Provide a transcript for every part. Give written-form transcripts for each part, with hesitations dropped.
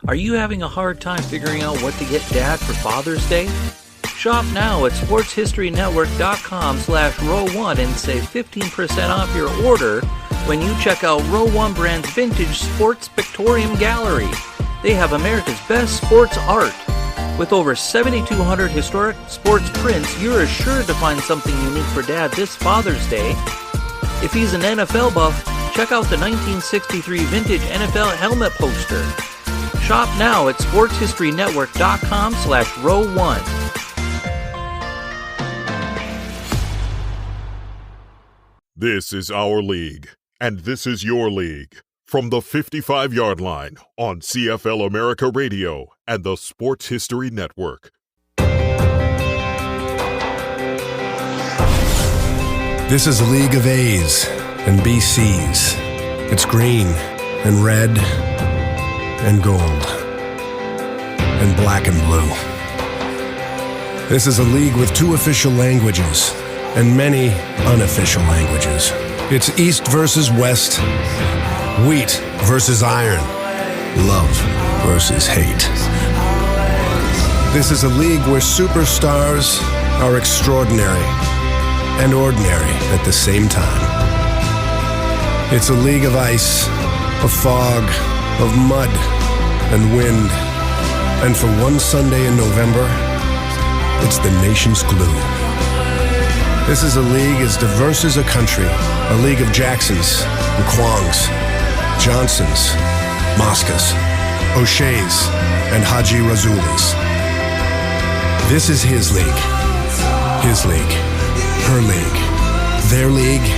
Are you having a hard time figuring out what to get Dad for Father's Day? Shop now at sportshistorynetwork.com/row1 and save 15% off your order when you check out Row 1 Brand's Vintage Sports Pictorium Gallery. They have America's best sports art. With over 7,200 historic sports prints, you're assured to find something unique for Dad this Father's Day. If he's an NFL buff, check out the 1963 vintage NFL helmet poster. Shop now at sportshistorynetwork.com/row1. This is our league, and this is your league. From the 55-yard line on CFL America Radio and the Sports History Network. This is a league of A's and BCs. It's green and red and gold and black and blue. This is a league with 2 official languages and many unofficial languages. It's East versus West, wheat versus iron, love versus hate. This is a league where superstars are extraordinary and ordinary at the same time. It's a league of ice, of fog, of mud and wind. And for one Sunday in November, it's the nation's glue. This is a league as diverse as a country, a league of Jacksons and Kwongs, Johnsons, Moscas, O'Shea's, and Haji Razulis. This is his league, her league, their league,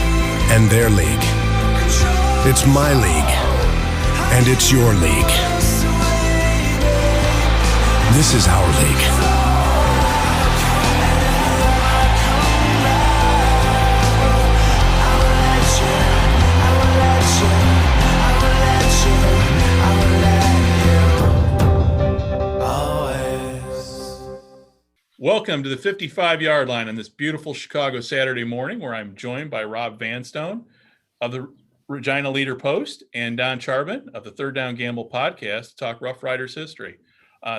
and their league. It's my league, and it's your league. This is our league. Welcome to the 55-yard line on this beautiful Chicago Saturday morning, where I'm joined by Rob Vanstone of the Regina Leader-Post and Don Charabin of the Third Down Gamble podcast to talk Roughrider's history.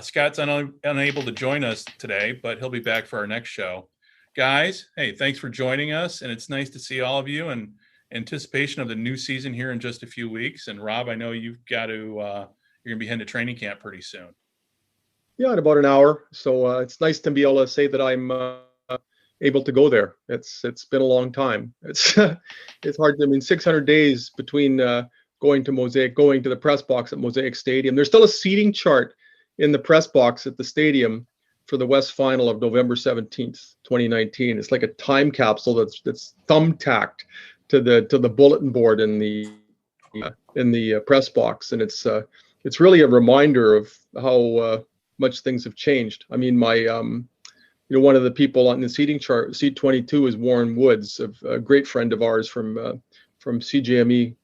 Scott's unable to join us today, but he'll be back for our next show. Guys, hey, thanks for joining us, and it's nice to see all of you in anticipation of the new season here in just a few weeks. And Rob, I know you've got to you're going to be heading to training camp pretty soon. Yeah, in about an hour. So it's nice to be able to say that I'm able to go there. It's been a long time. It's hard. 600 days between going to the press box at Mosaic Stadium. There's still a seating chart in the press box at the stadium for the West Final of November 17th, 2019. It's like a time capsule that's thumbtacked to the bulletin board in the press box, and it's really a reminder of how much things have changed. I mean, my one of the people on the seating chart, seat 22, is Warren Woods, a great friend of ours from CJME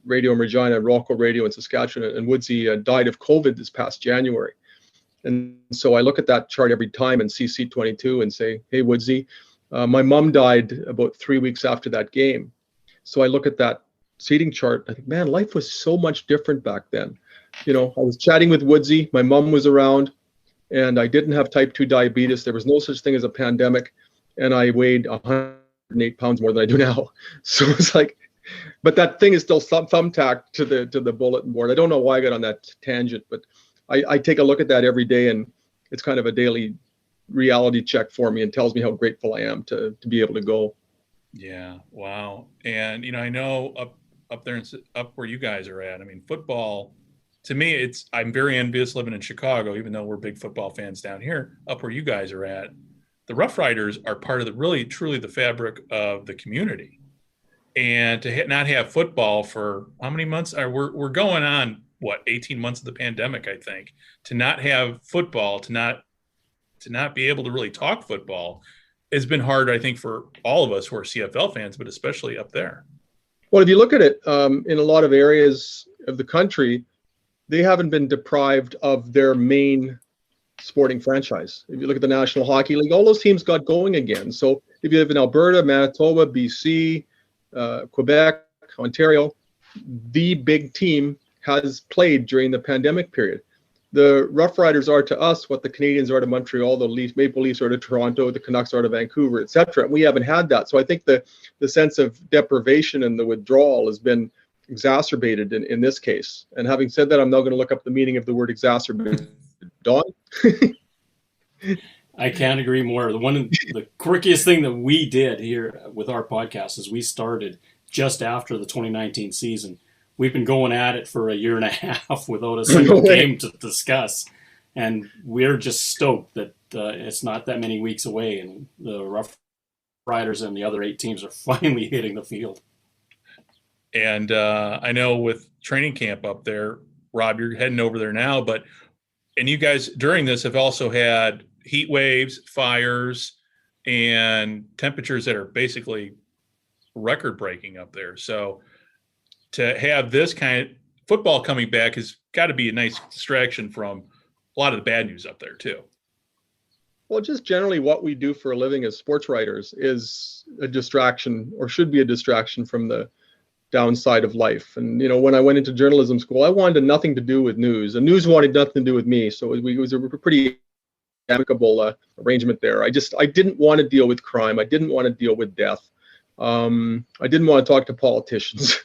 Radio in Regina, Rocco Radio in Saskatchewan, and Woodsy died of COVID this past January. And so I look at that chart every time and see seat 22 and say, hey, Woodsy, my mom died about 3 weeks after that game. So I look at that seating chart, I think, man, life was so much different back then. I was chatting with Woodsy, my mom was around, and I didn't have type 2 diabetes. There was no such thing as a pandemic, and I weighed 108 pounds more than I do now. So it's like, but that thing is still thumbtacked to the bulletin board. I don't know why I got on that tangent, but I take a look at that every day, and it's kind of a daily reality check for me and tells me how grateful I am to be able to go. Yeah, wow. And, I know up there, up where you guys are at, I mean, football, to me, I'm very envious living in Chicago, even though we're big football fans down here. Up where you guys are at, the Roughriders are part of truly the fabric of the community. And to not have football for how many months? We're going on, 18 months of the pandemic, I think. To not have football, to not be able to really talk football has been hard, I think, for all of us who are CFL fans, but especially up there. Well, if you look at it, in a lot of areas of the country, they haven't been deprived of their main sporting franchise. If you look at the National Hockey League, all those teams got going again. So if you live in Alberta, Manitoba, BC, Quebec, Ontario, the big team has played during the pandemic period. the Roughriders are to us what the Canadians are to Montreal, the Maple Leafs are to Toronto, the Canucks are to Vancouver, etc. We haven't had that. So I think the sense of deprivation and the withdrawal has been exacerbated in this case. And having said that, I'm now going to look up the meaning of the word exacerbated. Don? I can't agree more. The quirkiest thing that we did here with our podcast is we started just after the 2019 season. We've been going at it for a year and a half without a single game to discuss. And we're just stoked that it's not that many weeks away and the Rough Riders and the other 8 teams are finally hitting the field. And I know with training camp up there, Rob, you're heading over there now, and you guys during this have also had heat waves, fires, and temperatures that are basically record breaking up there. So to have this kind of football coming back has got to be a nice distraction from a lot of the bad news up there too. Well, just generally what we do for a living as sports writers is a distraction, or should be a distraction from the downside of life. And, when I went into journalism school, I wanted nothing to do with news, and news wanted nothing to do with me. So it was a pretty amicable arrangement there. I didn't want to deal with crime. I didn't want to deal with death. I didn't want to talk to politicians.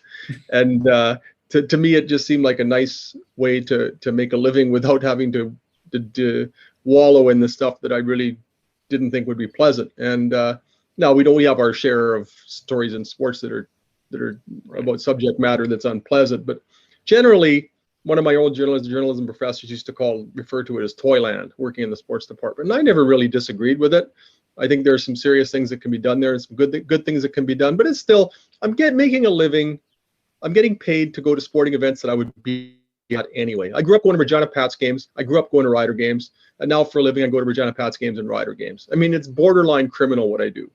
And to me, it just seemed like a nice way to make a living without having to wallow in the stuff that I really didn't think would be pleasant. And now we have our share of stories in sports that are about subject matter that's unpleasant. But generally, one of my old journalism professors used to refer to it as Toyland, working in the sports department. And I never really disagreed with it. I think there's some serious things that can be done there and some good things that can be done. But it's still, making a living. I'm getting paid to go to sporting events that I would be at anyway. I grew up going to Regina Pats games. I grew up going to Rider games. And now for a living, I go to Regina Pats games and Rider games. I mean, it's borderline criminal what I do.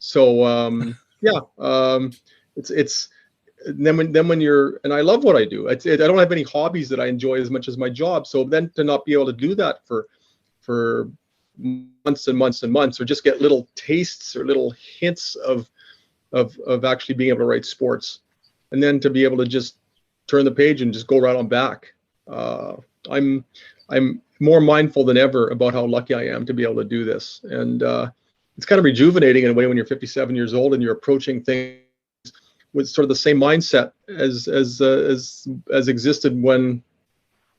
So, it's then when you're, and I love what I do. I don't have any hobbies that I enjoy as much as my job. So then to not be able to do that for months and months and months, or just get little tastes or little hints of actually being able to write sports, and then to be able to just turn the page and just go right on back. I'm more mindful than ever about how lucky I am to be able to do this. And it's kind of rejuvenating in a way when you're 57 years old and you're approaching things with sort of the same mindset as existed when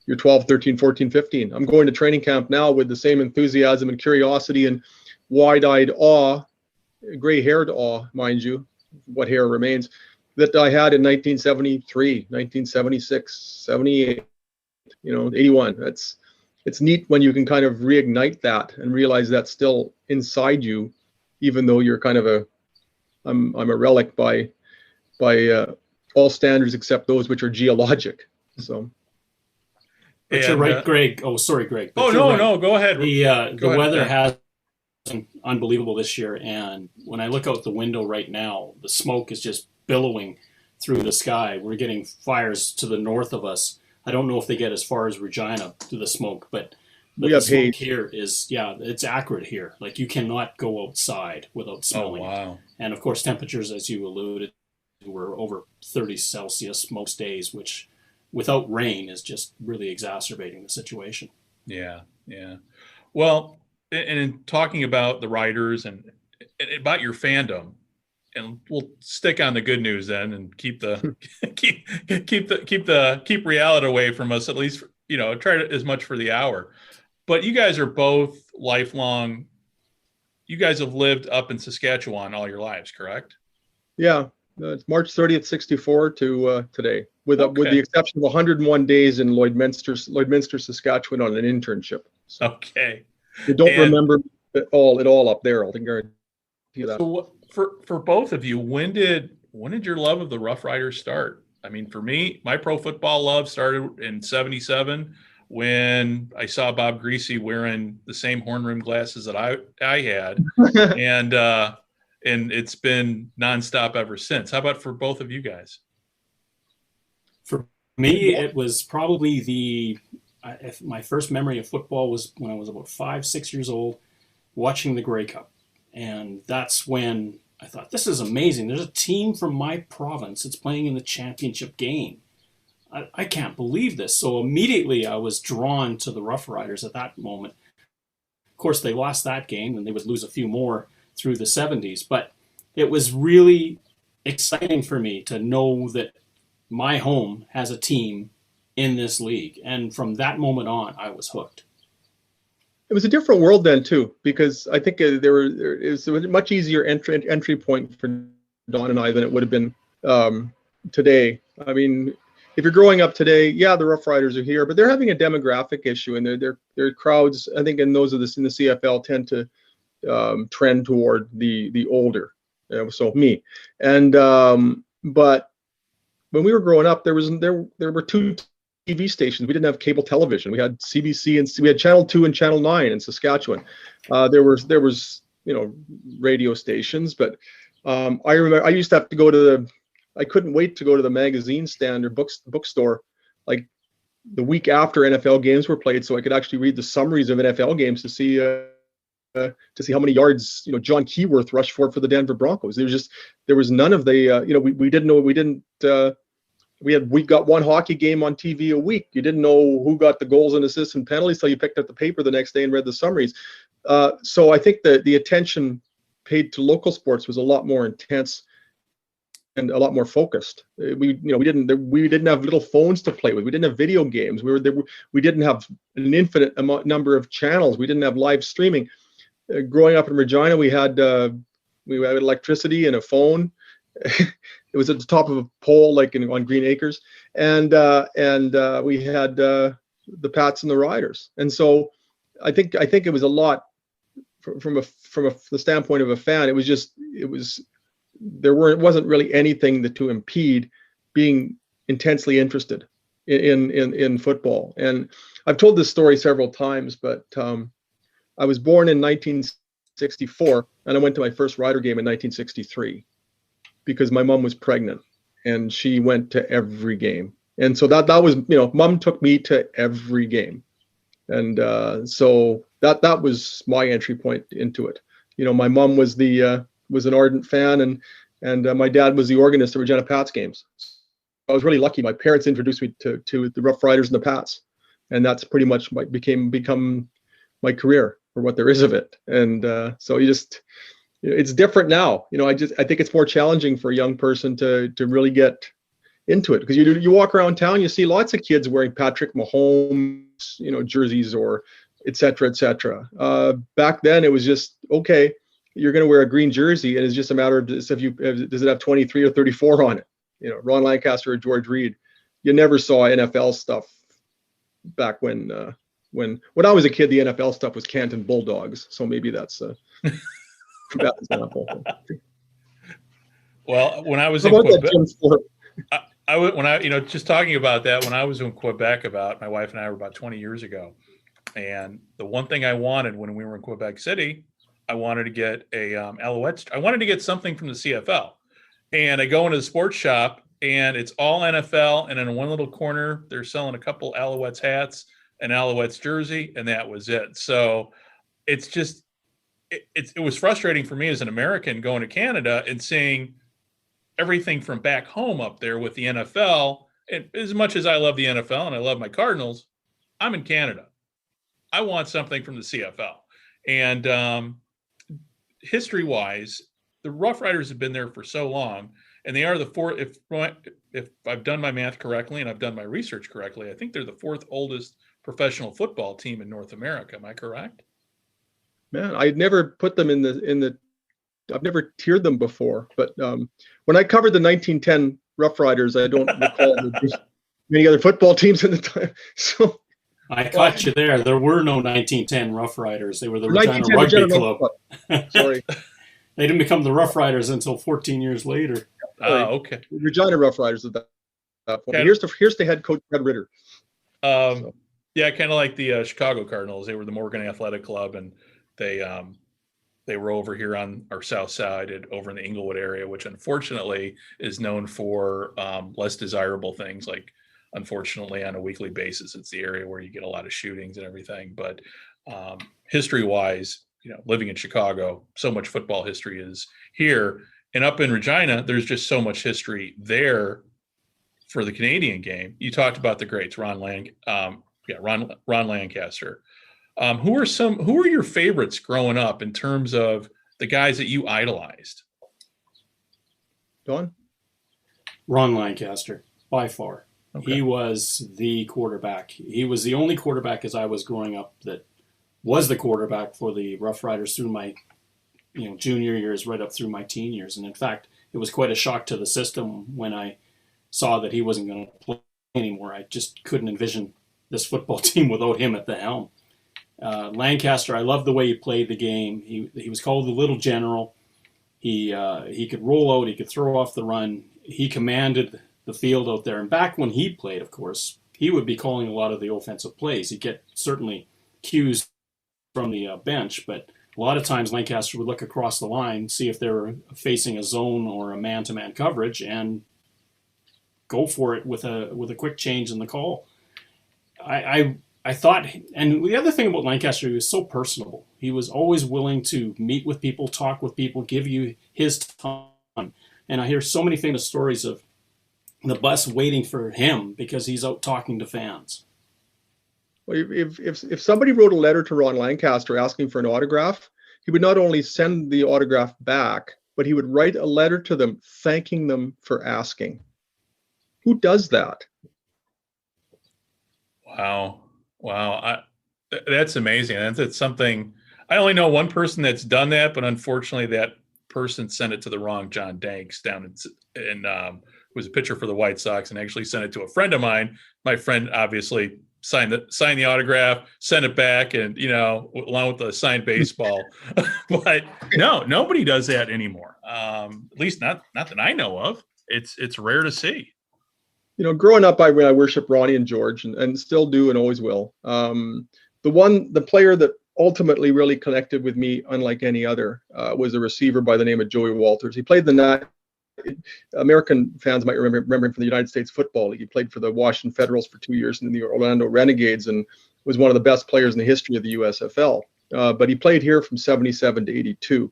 you're 12, 13, 14, 15. I'm going to training camp now with the same enthusiasm and curiosity and wide-eyed awe, gray-haired awe, mind you, what hair remains, that I had in 1973, 1976, 78, 81. It's neat when you can kind of reignite that and realize that's still inside you, even though you're kind of I'm a relic by all standards except those which are geologic. So. But you're right, Greg. Oh, sorry, Greg. But no, go ahead. The weather has been unbelievable this year, and when I look out the window right now, the smoke is just billowing through the sky. We're getting fires to the north of us. I don't know if they get as far as Regina through the smoke, but the smoke here is, it's acrid here. Like, you cannot go outside without smelling it. Wow. And of course, temperatures, as you alluded, were over 30 Celsius most days, which without rain is just really exacerbating the situation. Yeah. Well, and in talking about the writers and about your fandom, and we'll stick on the good news then, and keep the keep reality away from us, at least, try to, as much for the hour. But you guys are both lifelong. You guys have lived up in Saskatchewan all your lives, correct? Yeah. It's March 30th, 64 to today, with the exception of 101 days in Lloydminster, Saskatchewan on an internship. So okay. You don't remember it all up there, I'll guarantee you that. So for both of you, when did your love of the Rough Riders start? I mean, for me, my pro football love started in 77 when I saw Bob Greasy wearing the same horn rim glasses that I had. And it's been nonstop ever since. How about for both of you guys? For me, it was probably my first memory of football was when I was about 5-6 years old, watching the Grey Cup. And that's when I thought, this is amazing. There's a team from my province that's playing in the championship game. I can't believe this. So immediately I was drawn to the Roughriders at that moment. Of course, they lost that game, and they would lose a few more through the 70s. But it was really exciting for me to know that my home has a team in this league. And from that moment on, I was hooked. It was a different world then too, because I think it was a much easier entry point for Don and I than it would have been today. I mean, if you're growing up today, yeah, the Rough Riders are here, but they're having a demographic issue, and their crowds, I think, in those of this in the CFL tend to trend toward the older. So me, and but when we were growing up, there were two TV stations. We didn't have cable television. We had CBC, and we had Channel 2 and Channel 9 in Saskatchewan. There was radio stations, but I remember I used to have to go to I couldn't wait to go to the magazine stand or bookstore like the week after NFL games were played, so I could actually read the summaries of NFL games to see how many yards John Keyworth rushed for the Denver Broncos. There was none of the we got one hockey game on TV a week. You didn't know who got the goals and assists and penalties till you picked up the paper the next day and read the summaries. So I think that the attention paid to local sports was a lot more intense and a lot more focused. We didn't have little phones to play with. We didn't have video games. We didn't have an infinite number of channels. We didn't have live streaming. Growing up in Regina, we had electricity and a phone. It was at the top of a pole, like on Green Acres, and we had the Pats and the Riders. And so I think it was a lot from the standpoint of a fan. It wasn't really anything to impede being intensely interested in football. And I've told this story several times, but I was born in 1964, and I went to my first Rider game in 1963 because my mom was pregnant, and she went to every game. And so that was, mom took me to every game. And so that was my entry point into it. My mom was an ardent fan, and my dad was the organist of Regina Pats games. I was really lucky. My parents introduced me to the Rough Riders and the Pats, and that's pretty much become my career, or what there is of it. And so it's different now. I think it's more challenging for a young person to really get into it, because you walk around town, you see lots of kids wearing Patrick Mahomes, jerseys, or et cetera. Back then it was just, okay, you're going to wear a green jersey, and it's just a matter of does it have 23 or 34 on it? Ron Lancaster or George Reed. You never saw NFL stuff back when I was a kid. The NFL stuff was Canton Bulldogs, so maybe that's that example. Well, when I was in Quebec, just talking about that, when I was in Quebec, my wife and I were about 20 years ago, and the one thing I wanted when we were in Quebec City, I wanted to get a Alouettes. I wanted to get something from the CFL, and I go into the sports shop, and it's all NFL, and in one little corner, they're selling a couple Alouettes hats, an Alouettes jersey, and that was it. So it's just, it was frustrating for me as an American going to Canada and seeing everything from back home up there with the NFL. And as much as I love the NFL and I love my Cardinals, I'm in Canada. I want something from the CFL. And history-wise, the Rough Riders have been there for so long, and they are the fourth. If I've done my math correctly and I've done my research correctly, I think they're the fourth oldest professional football team in North America. Am I correct? Man, I'd never put them I've never tiered them before, but when I covered the 1910 Rough Riders, I don't recall many other football teams at the time. So I caught you there. There were no 1910 Rough Riders. They were the Regina Rugby Club. Sorry. They didn't become the Rough Riders until 14 years later. Okay. Regina Rough Riders at that point. Here's the head coach, Fred Ritter. Yeah, kind of like the Chicago Cardinals. They were the Morgan Athletic Club, and they were over here on our south side over in the Inglewood area, which unfortunately is known for less desirable things. Like, unfortunately, on a weekly basis, it's the area where you get a lot of shootings and everything. But history-wise, living in Chicago, so much football history is here. And up in Regina, there's just so much history there for the Canadian game, you talked about the greats, Ron Lancaster. Who are your favorites growing up in terms of the guys that you idolized? Don? Ron Lancaster, by far. Okay. He was the quarterback. He was the only quarterback as I was growing up that was the quarterback for the Roughriders through my junior years right up through my teen years. And in fact, it was quite a shock to the system when I saw that he wasn't going to play anymore. I just couldn't envision this football team without him at the helm. Lancaster, I loved the way he played the game. He was called the Little General. He could roll out. He could throw off the run. He commanded the field out there. And back when he played, of course, he would be calling a lot of the offensive plays. He'd get certainly cues from the bench, but a lot of times Lancaster would look across the line, see if they were facing a zone or a man-to-man coverage, and go for it with a quick change in the call. I thought, and the other thing about Lancaster, he was so personable. He was always willing to meet with people, talk with people, give you his time. And I hear so many famous stories of the bus waiting for him because he's out talking to fans. Well, if somebody wrote a letter to Ron Lancaster asking for an autograph, he would not only send the autograph back, but he would write a letter to them thanking them for asking. Who does that? Wow. That's amazing. That's something, I only know one person that's done that, but unfortunately that person sent it to the wrong John Danks down in was a pitcher for the White Sox, and actually sent it to a friend of mine. My friend obviously signed the autograph, sent it back, and along with the signed baseball. But no, nobody does that anymore. At least not that I know of. It's rare to see. Growing up, I worship Ronnie and George, and still do, and always will. The player that ultimately really connected with me, unlike any other, was a receiver by the name of Joey Walters. He played American fans might remember him from the United States Football League. He played for the Washington Federals for 2 years and the Orlando Renegades, and was one of the best players in the history of the USFL. But he played here from 77 to 82.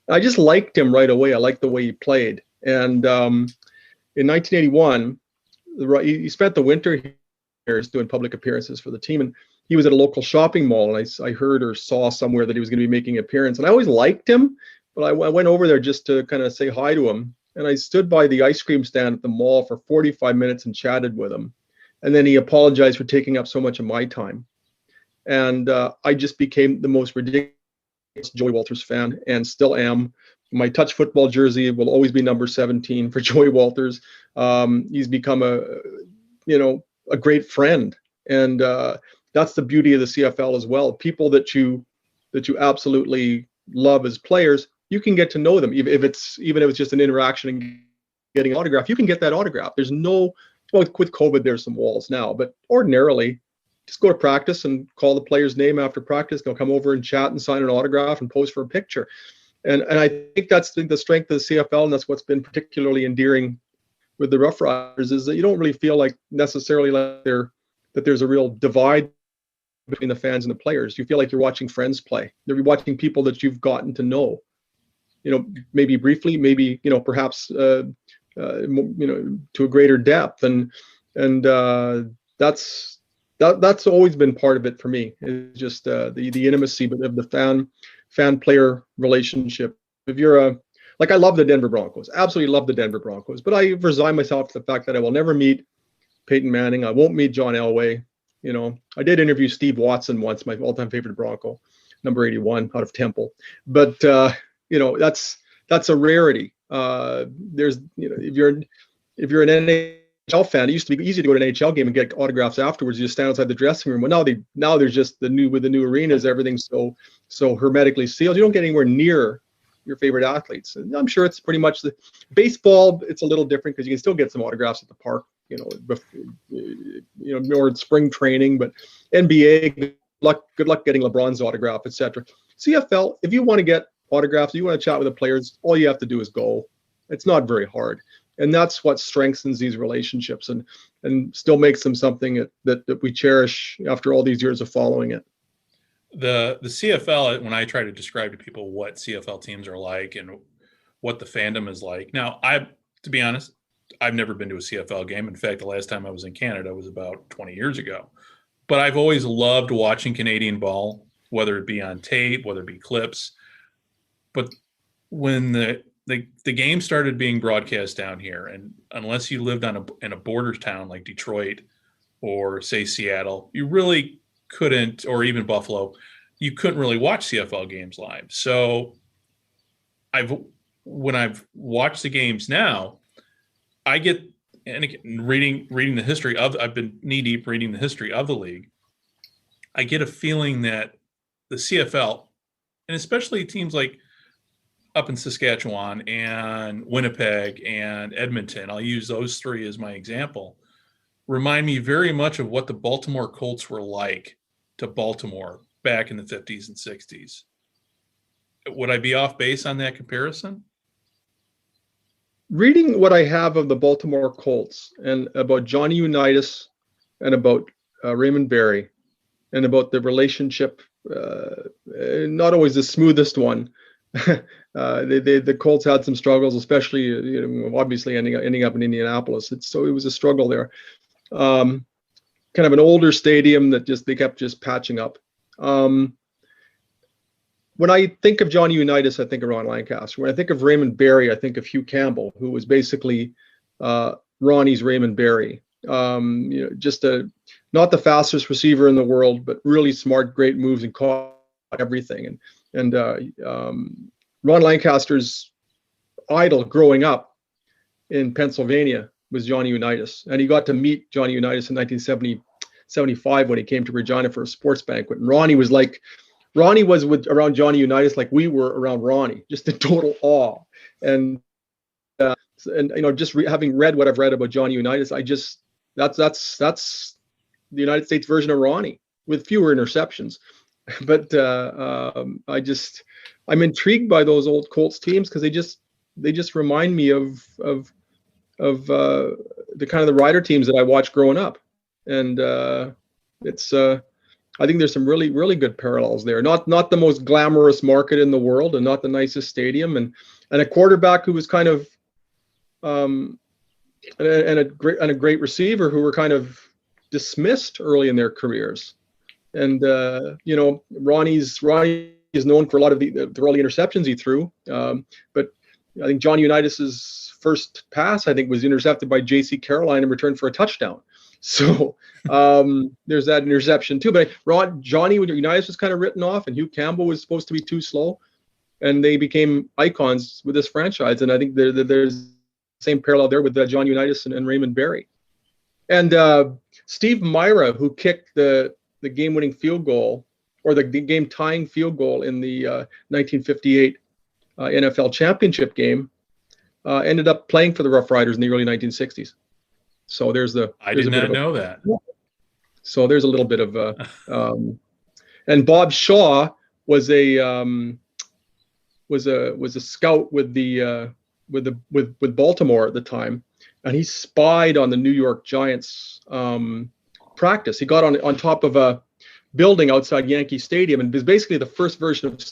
I just liked him right away. I liked the way he played. And in 1981, he spent the winter here doing public appearances for the team, and he was at a local shopping mall, and I heard or saw somewhere that he was going to be making an appearance. And I always liked him, but I went over there just to kind of say hi to him. And I stood by the ice cream stand at the mall for 45 minutes and chatted with him. And then he apologized for taking up so much of my time. And I just became the most ridiculous Joey Walters fan, and still am. My touch football jersey will always be number 17 for Joey Walters. He's become a great friend. And that's the beauty of the CFL as well. People that you absolutely love as players, you can get to know them. Even if it's just an interaction and getting an autograph, you can get that autograph. There's no, well, with COVID, there's some walls now, but ordinarily, just go to practice and call the player's name after practice. They'll come over and chat and sign an autograph and pose for a picture. And I think that's the strength of the CFL, and that's what's been particularly endearing with the Roughriders, is that you don't really feel like necessarily that there's a real divide between the fans and the players. You feel like you're watching friends play. You're watching people that you've gotten to know, maybe briefly, maybe, perhaps, to a greater depth. And that's always been part of it for me. It's just the intimacy of the fan-player relationship. If you're I love the Denver Broncos, absolutely love the Denver Broncos, but I resign myself to the fact that I will never meet Peyton Manning. I won't meet John Elway. I did interview Steve Watson once, my all-time favorite Bronco, number 81 out of Temple. But that's a rarity. There's if you're an NHL fan, it used to be easy to go to an NHL game and get autographs afterwards. You just stand outside the dressing room. Well, now there's just with the new arenas, everything's so hermetically sealed. You don't get anywhere near your favorite athletes. And I'm sure it's pretty much the baseball. It's a little different because you can still get some autographs at the park, more spring training. But NBA, good luck getting LeBron's autograph, etc. CFL, if you want to get autographs, you want to chat with the players, all you have to do is go. It's not very hard. And that's what strengthens these relationships and still makes them something that we cherish after all these years of following it. The CFL, when I try to describe to people what CFL teams are like and what the fandom is like. Now, to be honest, I've never been to a CFL game. In fact, the last time I was in Canada was about 20 years ago. But I've always loved watching Canadian ball, whether it be on tape, whether it be clips. But when the game started being broadcast down here, and unless you lived in a border town like Detroit or say Seattle, you really couldn't, or even Buffalo, you couldn't really watch CFL games live. So when I've watched the games now, I get, and again, reading the history of, I've been knee deep reading the history of the league. I get a feeling that the CFL, and especially teams like up in Saskatchewan and Winnipeg and Edmonton, I'll use those three as my example, remind me very much of what the Baltimore Colts were like to Baltimore back in the 50s and 60s. Would I be off base on that comparison? Reading what I have of the Baltimore Colts and about Johnny Unitas and about Raymond Barry and about the relationship, not always the smoothest one. The Colts had some struggles, especially obviously ending up in Indianapolis. It was a struggle there. Kind of an older stadium that they kept patching up. When I think of Johnny Unitas, I think of Ron Lancaster. When I think of Raymond Barry, I think of Hugh Campbell, who was basically Ronnie's Raymond Barry. Not the fastest receiver in the world, but really smart, great moves and caught everything. And Ron Lancaster's idol growing up in Pennsylvania was Johnny Unitas, and he got to meet Johnny Unitas in 1975 when he came to Regina for a sports banquet. And Ronnie was around Johnny Unitas like we were around Ronnie, just in total awe. And having read what I've read about Johnny Unitas, that's the United States version of Ronnie with fewer interceptions. But I'm intrigued by those old Colts teams because they just remind me of the kind of the Rider teams that I watched growing up. And I think there's some really, really good parallels there. Not the most glamorous market in the world, and not the nicest stadium, and a quarterback who was kind of, and a great receiver who were kind of dismissed early in their careers. And Ronnie is known for a lot of the early interceptions he threw, but I think Johnny Unitas's first pass was intercepted by J.C. Caroline in return for a touchdown. So there's that interception too. But Johnny Unitas was kind of written off, and Hugh Campbell was supposed to be too slow, and they became icons with this franchise. And I think there's the same parallel there with John Unitas and Raymond Barry. And Steve Myra, who kicked the game-winning field goal, or the game-tying field goal in the 1958 NFL championship game, ended up playing for the Roughriders in the early 1960s. So I did not know that. So there's a little bit of and Bob Shaw was a scout with Baltimore at the time, and he spied on the New York Giants practice. He got on top of a building outside Yankee Stadium, and it was basically the first version of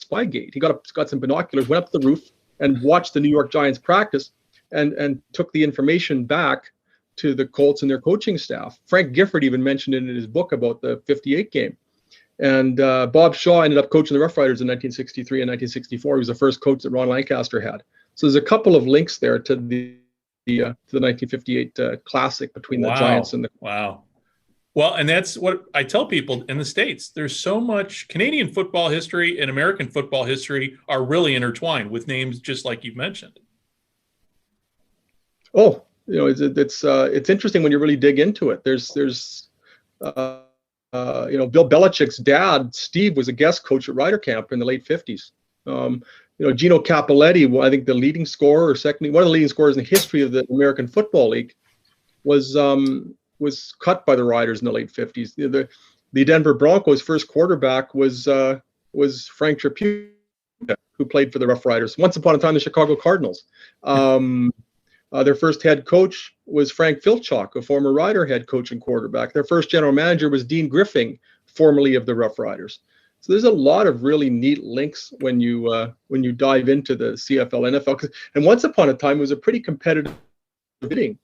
Spygate. He got some binoculars, went up to the roof, and watched the New York Giants practice, and took the information back to the Colts and their coaching staff. Frank Gifford even mentioned it in his book about the 58 game. And Bob Shaw ended up coaching the Roughriders in 1963 and 1964. He was the first coach that Ron Lancaster had. So there's a couple of links there to the 1958 classic between the Giants and the... Wow. Well, and that's what I tell people in the States. There's so much Canadian football history and American football history are really intertwined with names just like you've mentioned. Oh, it's interesting when you really dig into it. There's Bill Belichick's dad, Steve, was a guest coach at Ryder Camp in the late 50s. Gino Cappelletti, I think the leading scorer, or one of the leading scorers in the history of the American Football League, was cut by the Riders in the late 50s. The Denver Broncos' first quarterback was Frank Traputa, who played for the Roughriders. Once upon a time, the Chicago Cardinals. Their first head coach was Frank Filchock, a former Rider head coach and quarterback. Their first general manager was Dean Griffing, formerly of the Roughriders. So there's a lot of really neat links when you dive into the CFL, NFL. And once upon a time, it was a pretty competitive bidding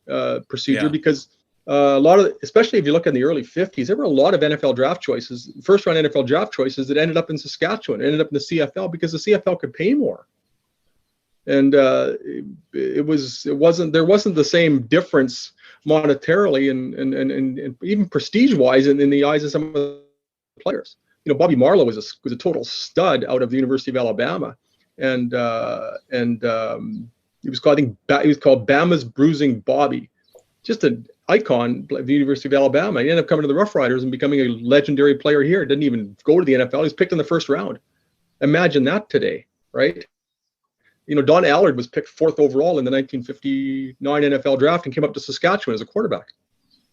procedure Yeah. because a lot of, especially if you look in the early 50s, there were a lot of NFL draft choices, first round NFL draft choices that ended up in Saskatchewan, ended up in the CFL because the CFL could pay more. And there wasn't the same difference monetarily and even prestige wise in the eyes of some of the players. You know, Bobby Marlowe was a total stud out of the University of Alabama, and he was called Bama's Bruising Bobby, just an icon of the University of Alabama. He ended up coming to the Roughriders and becoming a legendary player here. Didn't even go to the NFL. He was picked in the first round. Imagine that today, right? You know, Don Allard was picked 4th overall in the 1959 NFL draft and came up to Saskatchewan as a quarterback.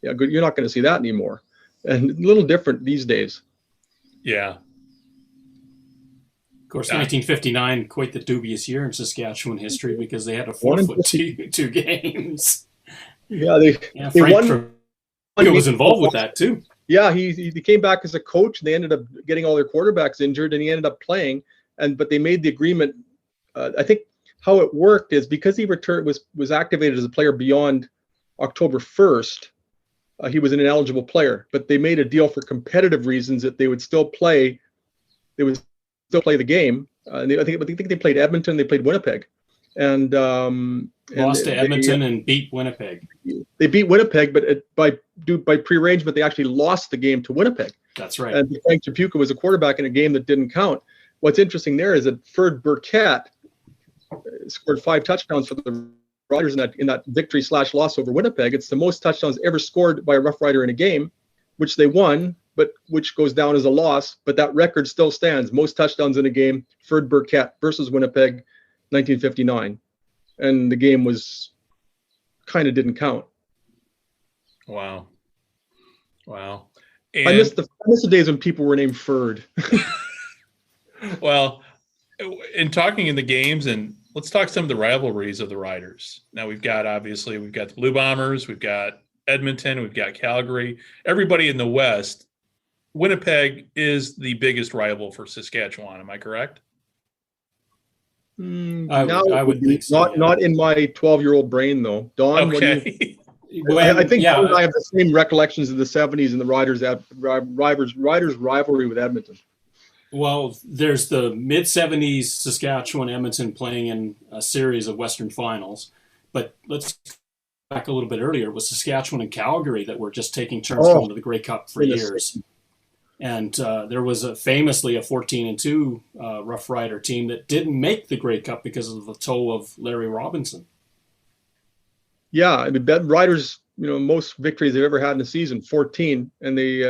Yeah, good. You're not going to see that anymore. And a little different these days. Yeah. Of course, 1959, quite the dubious year in Saskatchewan history because they had to forfeit two games. Yeah, Frank won. He was involved with that too. Yeah, he came back as a coach, and they ended up getting all their quarterbacks injured, and he ended up playing. But they made the agreement. I think how it worked is because he was activated as a player beyond October 1st, he was an ineligible player. But they made a deal for competitive reasons that they would still play. They would still play the game. I think they played Edmonton, they played Winnipeg, and lost to Edmonton and beat Winnipeg. They beat Winnipeg, but by prearrangement, they actually lost the game to Winnipeg. That's right. And Frank Chapuka was a quarterback in a game that didn't count. What's interesting there is that Ferd Burkett scored 5 touchdowns for the Riders in that victory/loss over Winnipeg. It's the most touchdowns ever scored by a Rough Rider in a game, which they won, but which goes down as a loss. But that record still stands. Most touchdowns in a game, Ferd Burkett versus Winnipeg, 1959. And the game was kind of didn't count. Wow. And I miss the days when people were named Ferd. Well, in talking in the games, and let's talk some of the rivalries of the Riders. Now we've got the Blue Bombers, we've got Edmonton, we've got Calgary. Everybody in the West, Winnipeg is the biggest rival for Saskatchewan. Am I correct? I would think so. Not in my 12-year-old brain though. Don, okay. I think Don and I have the same recollections of the 70s and the Riders rivalry with Edmonton. Well, there's the mid-70s Saskatchewan Edmonton playing in a series of Western finals. But let's go back a little bit earlier. It was Saskatchewan and Calgary that were just taking turns going to the Grey Cup for years. And there was famously a 14-2 Rough Rider team that didn't make the Grey Cup because of the toe of Larry Robinson. Yeah, I mean, Riders, most victories they've ever had in a season, 14, and they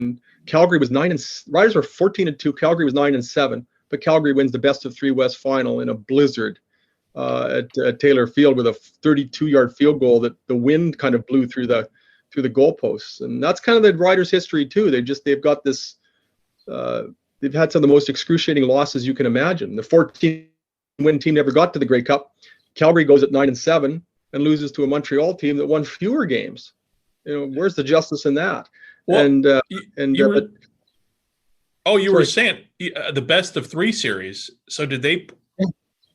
and Calgary was 9 and Riders were 14-2. Calgary was 9-7, but Calgary wins the best of 3 West final in a blizzard at Taylor Field with a 32-yard field goal that the wind kind of blew through the goalposts. And that's kind of the Riders' history too. They've got this. They've had some of the most excruciating losses you can imagine. The 14-win team never got to the Grey Cup. Calgary goes at 9-7 and loses to a Montreal team that won fewer games. Where's the justice in that? Well, you were saying the best of 3 series. So did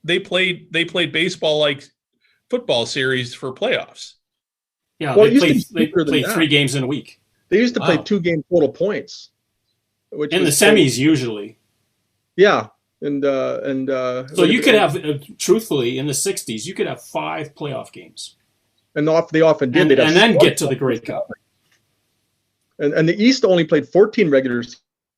they played baseball like football series for playoffs? Yeah, well, they played 3 games in a week. They used to play 2-game total points, which in the semis usually. Yeah, so you could have, truthfully, in the 60s, you could have 5 playoff games, and they often did, and then get to the Grey Cup. And the East only played 14 regular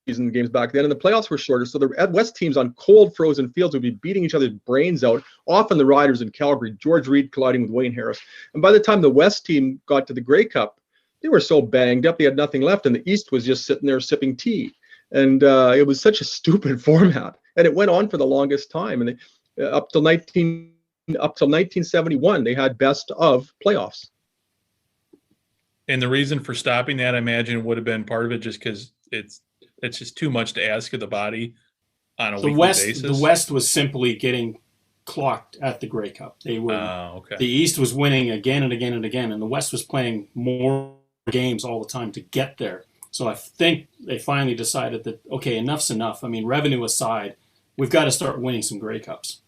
season games back then, and the playoffs were shorter. So the West teams on cold, frozen fields would be beating each other's brains out. Often the Riders in Calgary, George Reed colliding with Wayne Harris. And by the time the West team got to the Grey Cup, they were so banged up they had nothing left, and the East was just sitting there sipping tea. And it was such a stupid format, and it went on for the longest time. And up till 1971, they had best of playoffs. And the reason for stopping that, I imagine, would have been part of it just because it's just too much to ask of the body on a weekly basis. The West was simply getting clocked at the Grey Cup. They were The East was winning again and again and again, and the West was playing more games all the time to get there. So I think they finally decided that, okay, enough's enough. I mean, revenue aside, we've got to start winning some Grey Cups.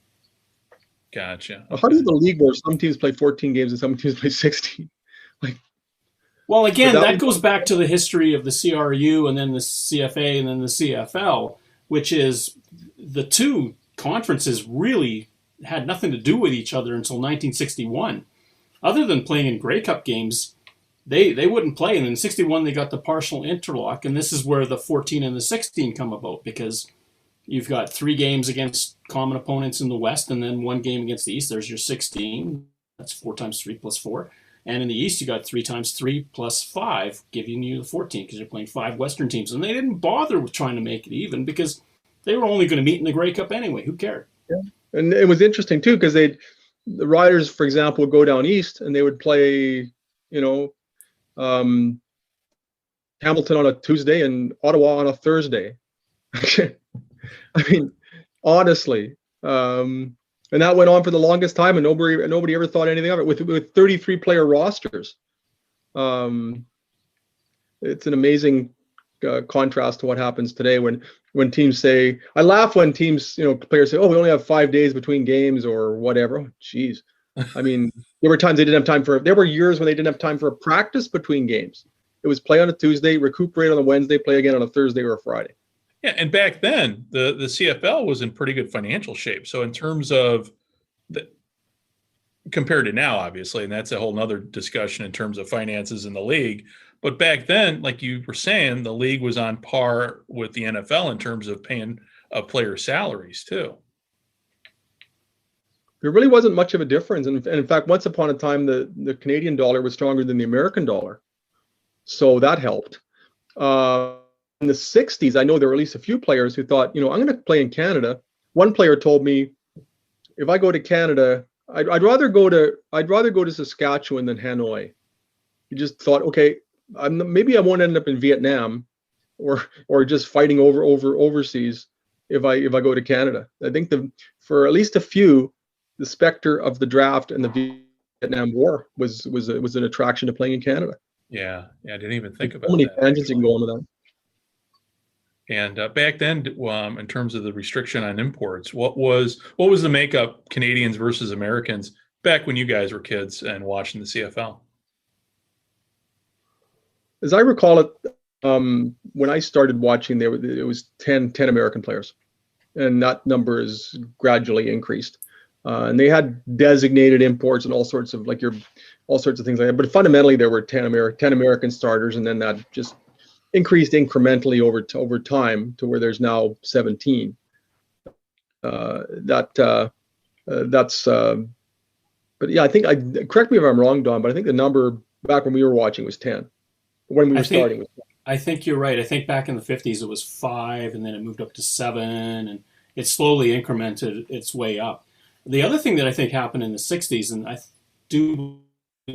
Gotcha. How do the league where some teams play 14 games and some teams play 16? Well, again, that was, goes back to the history of the CRU and then the CFA and then the CFL, which is the two conferences really had nothing to do with each other until 1961. Other than playing in Grey Cup games, they wouldn't play. And in 61, they got the partial interlock. And this is where the 14 and the 16 come about, because you've got 3 games against common opponents in the West and then 1 game against the East. There's your 16. That's 4 times 3 plus 4. And in the East, you got 3 times 3 plus 5, giving you the 14, because you're playing 5 Western teams. And they didn't bother with trying to make it even, because they were only going to meet in the Grey Cup anyway. Who cared? Yeah. And it was interesting, too, because the Riders, for example, would go down East and they would play, Hamilton on a Tuesday and Ottawa on a Thursday. I mean, honestly. And that went on for the longest time, and nobody ever thought anything of it. With 33 player rosters, it's an amazing contrast to what happens today. When teams say, I laugh when teams, players say, "Oh, we only have 5 days between games," or whatever. Oh, geez, I mean, there were times they didn't have time for. There were years when they didn't have time for a practice between games. It was play on a Tuesday, recuperate on a Wednesday, play again on a Thursday or a Friday. Yeah, and back then the CFL was in pretty good financial shape. So in terms of compared to now, obviously, and that's a whole nother discussion in terms of finances in the league. But back then, like you were saying, the league was on par with the NFL in terms of paying player salaries too. There really wasn't much of a difference. And in fact, once upon a time, the Canadian dollar was stronger than the American dollar. So that helped. In the 60s, I know there were at least a few players who thought, I'm going to play in Canada. One player told me, if I go to Canada, I'd rather go to Saskatchewan than Hanoi. He just thought, okay, maybe I won't end up in Vietnam or just fighting overseas if I go to Canada. I think for at least a few, the specter of the draft and the Vietnam War was an attraction to playing in Canada. Yeah, I didn't even think about so many that. tangents you can go on with that. And back then, in terms of the restriction on imports, what was the makeup Canadians versus Americans back when you guys were kids and watching the CFL? As I recall it, when I started watching, it was 10 American players, and that number is gradually increased. And they had designated imports and all sorts of things like that. But fundamentally, there were 10 American starters, and then that just increased incrementally over time to where there's now 17. But yeah, I think correct me if I'm wrong, Don, but I think the number back when we were watching was 10. When we were starting. I think you're right. I think back in the 50s it was 5, and then it moved up to 7, and it slowly incremented its way up. The other thing that I think happened in the 60s, and the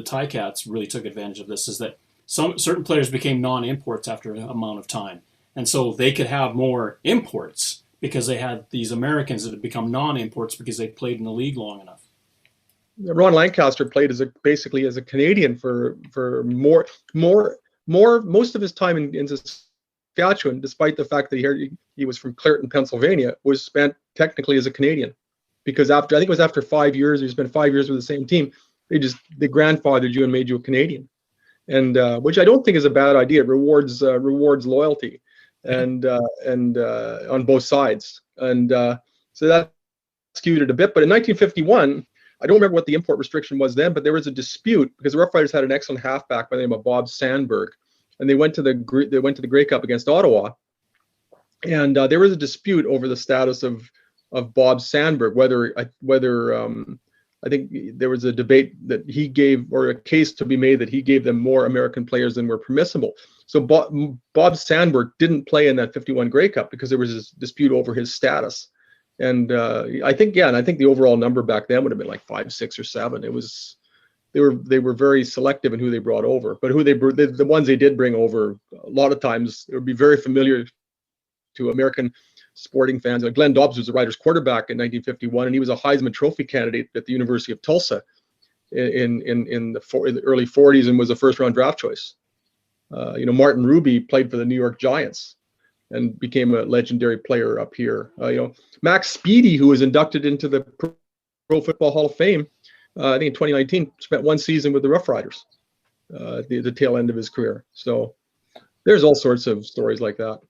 Ticats really took advantage of this, is that certain players became non-imports after an amount of time. And so they could have more imports because they had these Americans that had become non-imports because they played in the league long enough. Ron Lancaster played basically as a Canadian for most of his time in Saskatchewan, despite the fact that he was from Clareton, Pennsylvania, was spent technically as a Canadian. Because I think it was after 5 years, he spent 5 years with the same team. They grandfathered you and made you a Canadian. And which I don't think is a bad idea. It rewards loyalty, and on both sides. And so that skewed it a bit. But in 1951, I don't remember what the import restriction was then, but there was a dispute because the Roughriders had an excellent halfback by the name of Bob Sandberg, and they went to the Grey Cup against Ottawa, and there was a dispute over the status of Bob Sandberg, whether I think there was a debate that he gave, or a case to be made that he gave them more American players than were permissible. So Bob Sandberg didn't play in that 51 Grey Cup because there was this dispute over his status. And I think the overall number back then would have been like 5, 6, or 7. It was they were very selective in who they brought over, but the ones they did bring over, a lot of times it would be very familiar to American sporting fans. Glenn Dobbs was the Riders quarterback in 1951, and he was a Heisman Trophy candidate at the University of Tulsa in the early 40s and was a first-round draft choice. Martin Ruby played for the New York Giants and became a legendary player up here. Max Speedy, who was inducted into the Pro Pro Football Hall of Fame. I think in 2019, spent one season with the Roughriders, the tail end of his career. So there's all sorts of stories like that.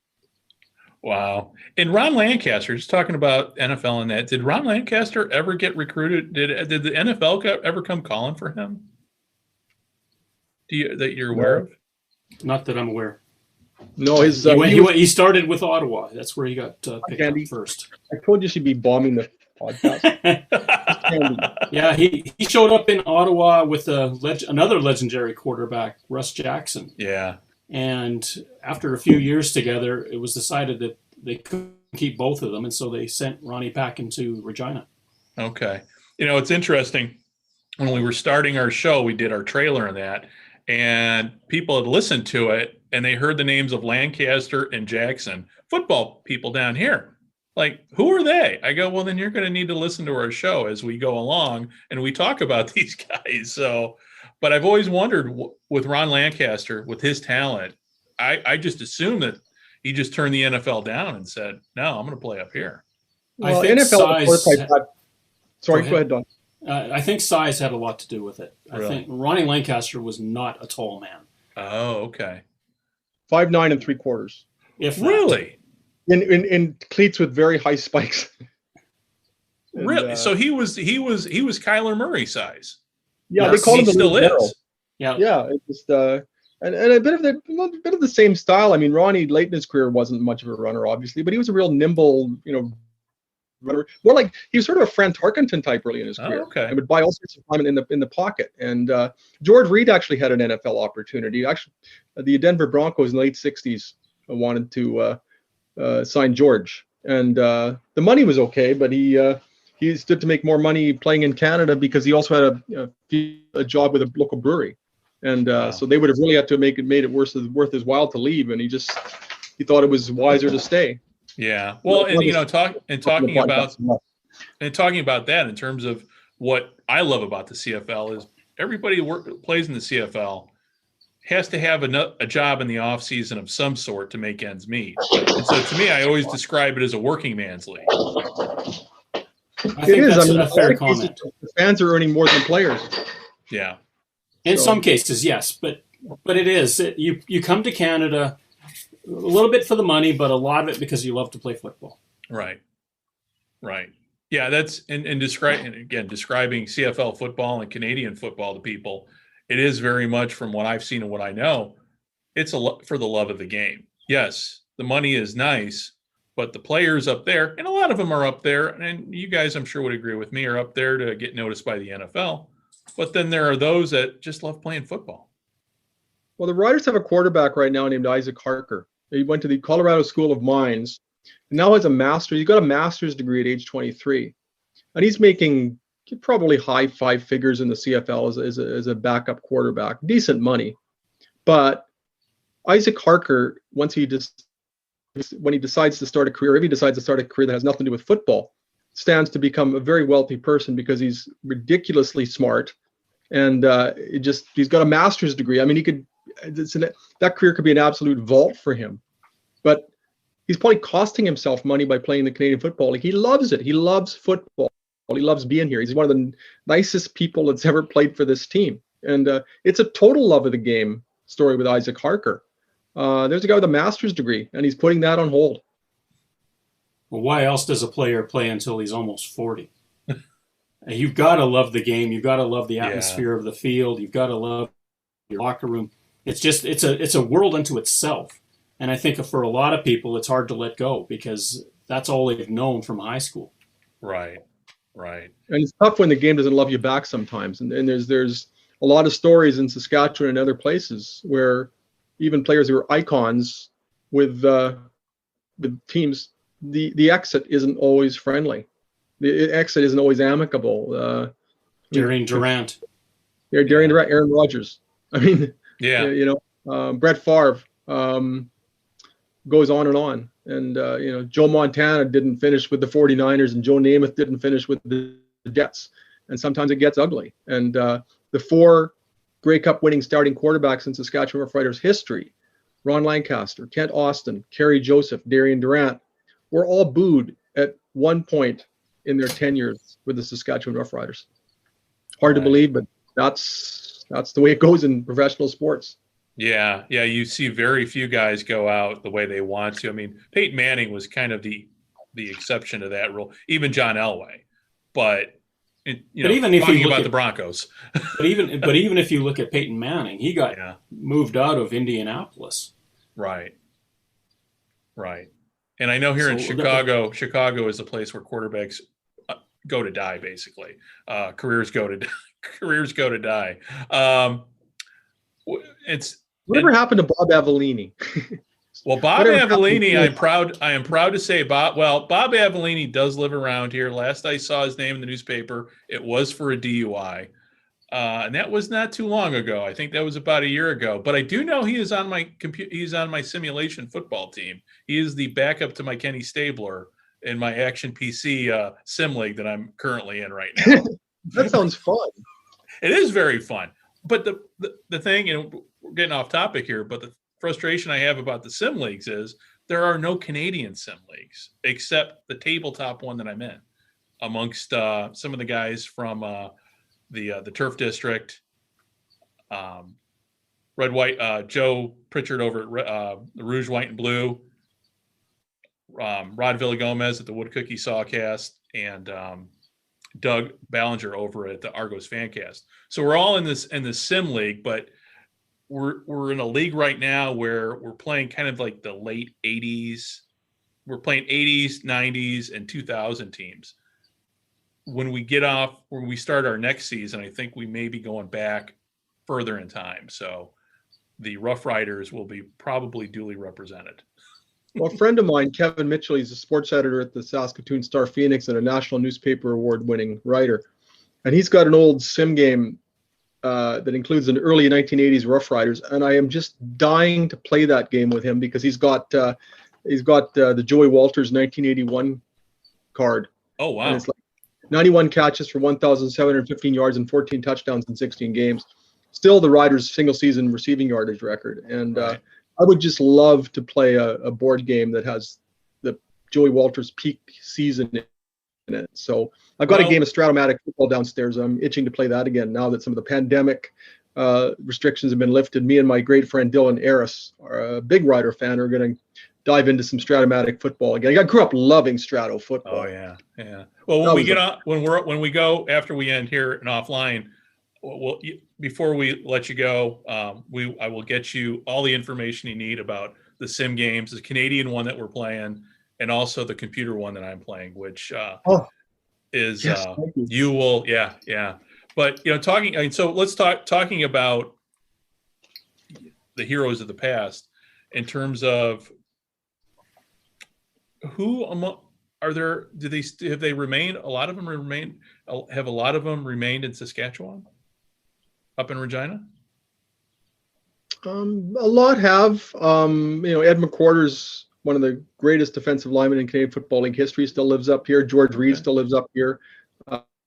Wow. And Ron Lancaster, just talking about NFL and that, did Ron Lancaster ever get recruited? Did the NFL ever come calling for him? That you're aware of? Not that I'm aware. No, he started with Ottawa. That's where he got picked up first. I told you she'd be bombing the podcast. Yeah, he showed up in Ottawa with another legendary quarterback, Russ Jackson. Yeah. And after a few years together, it was decided that they couldn't keep both of them, and so they sent Ronnie back into Regina. Okay. It's interesting. When we were starting our show, we did our trailer on that, and people had listened to it, and they heard the names of Lancaster and Jackson, football people down here. Like, who are they? I go, well, then you're going to need to listen to our show as we go along, and we talk about these guys. So, but I've always wondered with Ron Lancaster, with his talent, I just assumed that he just turned the NFL down and said, no, I'm going to play up here. Well, I think NFL sorry, go ahead, Don. I think size had a lot to do with it. Really? I think Ronnie Lancaster was not a tall man. Oh, okay. 5'9" 3/4. If that. Really? In cleats with very high spikes. And, really? So he was Kyler Murray size. Yeah, they call him the still is. Yeah. Yeah, it's just and a bit of the same style. I mean, Ronnie late in his career wasn't much of a runner, obviously, but he was a real nimble, runner. More like he was sort of a Fran Tarkenton type early in his career. Okay. And would buy all sorts of time in the pocket. And George Reed actually had an NFL opportunity. Actually, the Denver Broncos in the late '60s wanted to sign George, and the money was okay, but he stood to make more money playing in Canada because he also had a job with a local brewery, and so they would have really had to made it worth his while to leave, and he thought it was wiser to stay. Yeah, well, and talking about that in terms of what I love about the CFL is everybody who plays in the CFL has to have a job in the off season of some sort to make ends meet. And so to me, I always describe it as a working man's league. I think that's a fair comment. The fans are earning more than players. Yeah. In some cases, yes, but it is. You come to Canada a little bit for the money, but a lot of it because you love to play football. Right. Yeah, that's describing CFL football and Canadian football to people. It is very much, from what I've seen and what I know, it's for the love of the game. Yes, the money is nice, but the players up there, and a lot of them are up there, and you guys I'm sure would agree with me, are up there to get noticed by the NFL. But then there are those that just love playing football. Well, the Riders have a quarterback right now named Isaac Harker. He went to the Colorado School of Mines, and now has a master's. He got a master's degree at age 23, and he's making probably high five figures in the CFL as a backup quarterback, decent money. But Isaac Harker, when he decides to start a career, if he decides to start a career that has nothing to do with football, stands to become a very wealthy person because he's ridiculously smart, and he's got a master's degree. I mean, that career could be an absolute vault for him, but he's probably costing himself money by playing the Canadian Football League. He loves it. He loves football. He loves being here. He's one of the nicest people that's ever played for this team. And it's a total love of the game story with Isaac Harker. There's a guy with a master's degree, and he's putting that on hold. Well, why else does a player play until he's almost 40? You've got to love the game. You've got to love the atmosphere of the field. You've got to love your locker room. It's a world unto itself. And I think for a lot of people, it's hard to let go because that's all they've known from high school. Right. And it's tough when the game doesn't love you back sometimes. And there's a lot of stories in Saskatchewan and other places where even players who are icons with teams, the exit isn't always friendly. The exit isn't always amicable. Darian Durant. Darian Durant, Aaron Rodgers. I mean, yeah. Brett Favre goes on and on. And, Joe Montana didn't finish with the 49ers, and Joe Namath didn't finish with the Jets. And sometimes it gets ugly. And the four Grey Cup winning starting quarterbacks in Saskatchewan Roughriders history, Ron Lancaster, Kent Austin, Kerry Joseph, Darian Durant, were all booed at one point in their tenures with the Saskatchewan Roughriders. Hard to believe, but that's the way it goes in professional sports. Yeah, you see very few guys go out the way they want to. I mean, Peyton Manning was kind of the exception to that rule. Even John Elway, but even if you look at the Broncos, but even if you look at Peyton Manning, he got moved out of Indianapolis. Right. And I know here in Chicago is a place where quarterbacks go to die. Basically, careers go to die. Whatever happened to Bob Avellini? Well, Bob Avellini, I am proud to say Bob Avellini does live around here. Last I saw his name in the newspaper, it was for a DUI. And that was not too long ago. I think that was about a year ago. But I do know he is on my he's on my simulation football team. He is the backup to my Kenny Stabler in my Action PC sim league that I'm currently in right now. That sounds fun. It is very fun. But the thing, we're getting off topic here, but the frustration I have about the sim leagues is there are no Canadian sim leagues except the tabletop one that I'm in, amongst some of the guys from the Turf District, Red White, Joe Pritchard over at the Rouge White and Blue, Rod Villagomez at the Wood Cookie Sawcast, and Doug Ballinger over at the Argos Fancast. So we're all in this sim league, but we're in a league right now where we're playing kind of like the late 80s. We're playing 80s, 90s, and 2000 teams. When we start our next season, I think we may be going back further in time. So the Roughriders will be probably duly represented. Well, a friend of mine, Kevin Mitchell, he's a sports editor at the Saskatoon Star Phoenix and a National Newspaper Award-winning writer. And he's got an old sim game that includes an early 1980s Roughriders, and I am just dying to play that game with him because he's got the Joey Walters 1981 card. Oh wow! And it's like 91 catches for 1,715 yards and 14 touchdowns in 16 games. Still the Riders' single-season receiving yardage record, and I would just love to play a board game that has the Joey Walters peak season in it. So I've got a game of Stratomatic football downstairs. I'm itching to play that again now that some of the pandemic restrictions have been lifted. Me and my great friend Dylan Aris, a big Rider fan, are going to dive into some Stratomatic football again. I grew up loving Strato football. Oh yeah. Well, when we go after we end here and offline, before we let you go, I will get you all the information you need about the sim games, the Canadian one that we're playing, and also the computer one that I'm playing, which is you will, yeah. But so let's talking about the heroes of the past in terms of who have they remained? A lot of them remain. Have a lot of them remained in Saskatchewan, up in Regina? A lot have. Ed McWhorter's one of the greatest defensive linemen in Canadian Football League history. Still lives up here. George Reed still lives up here.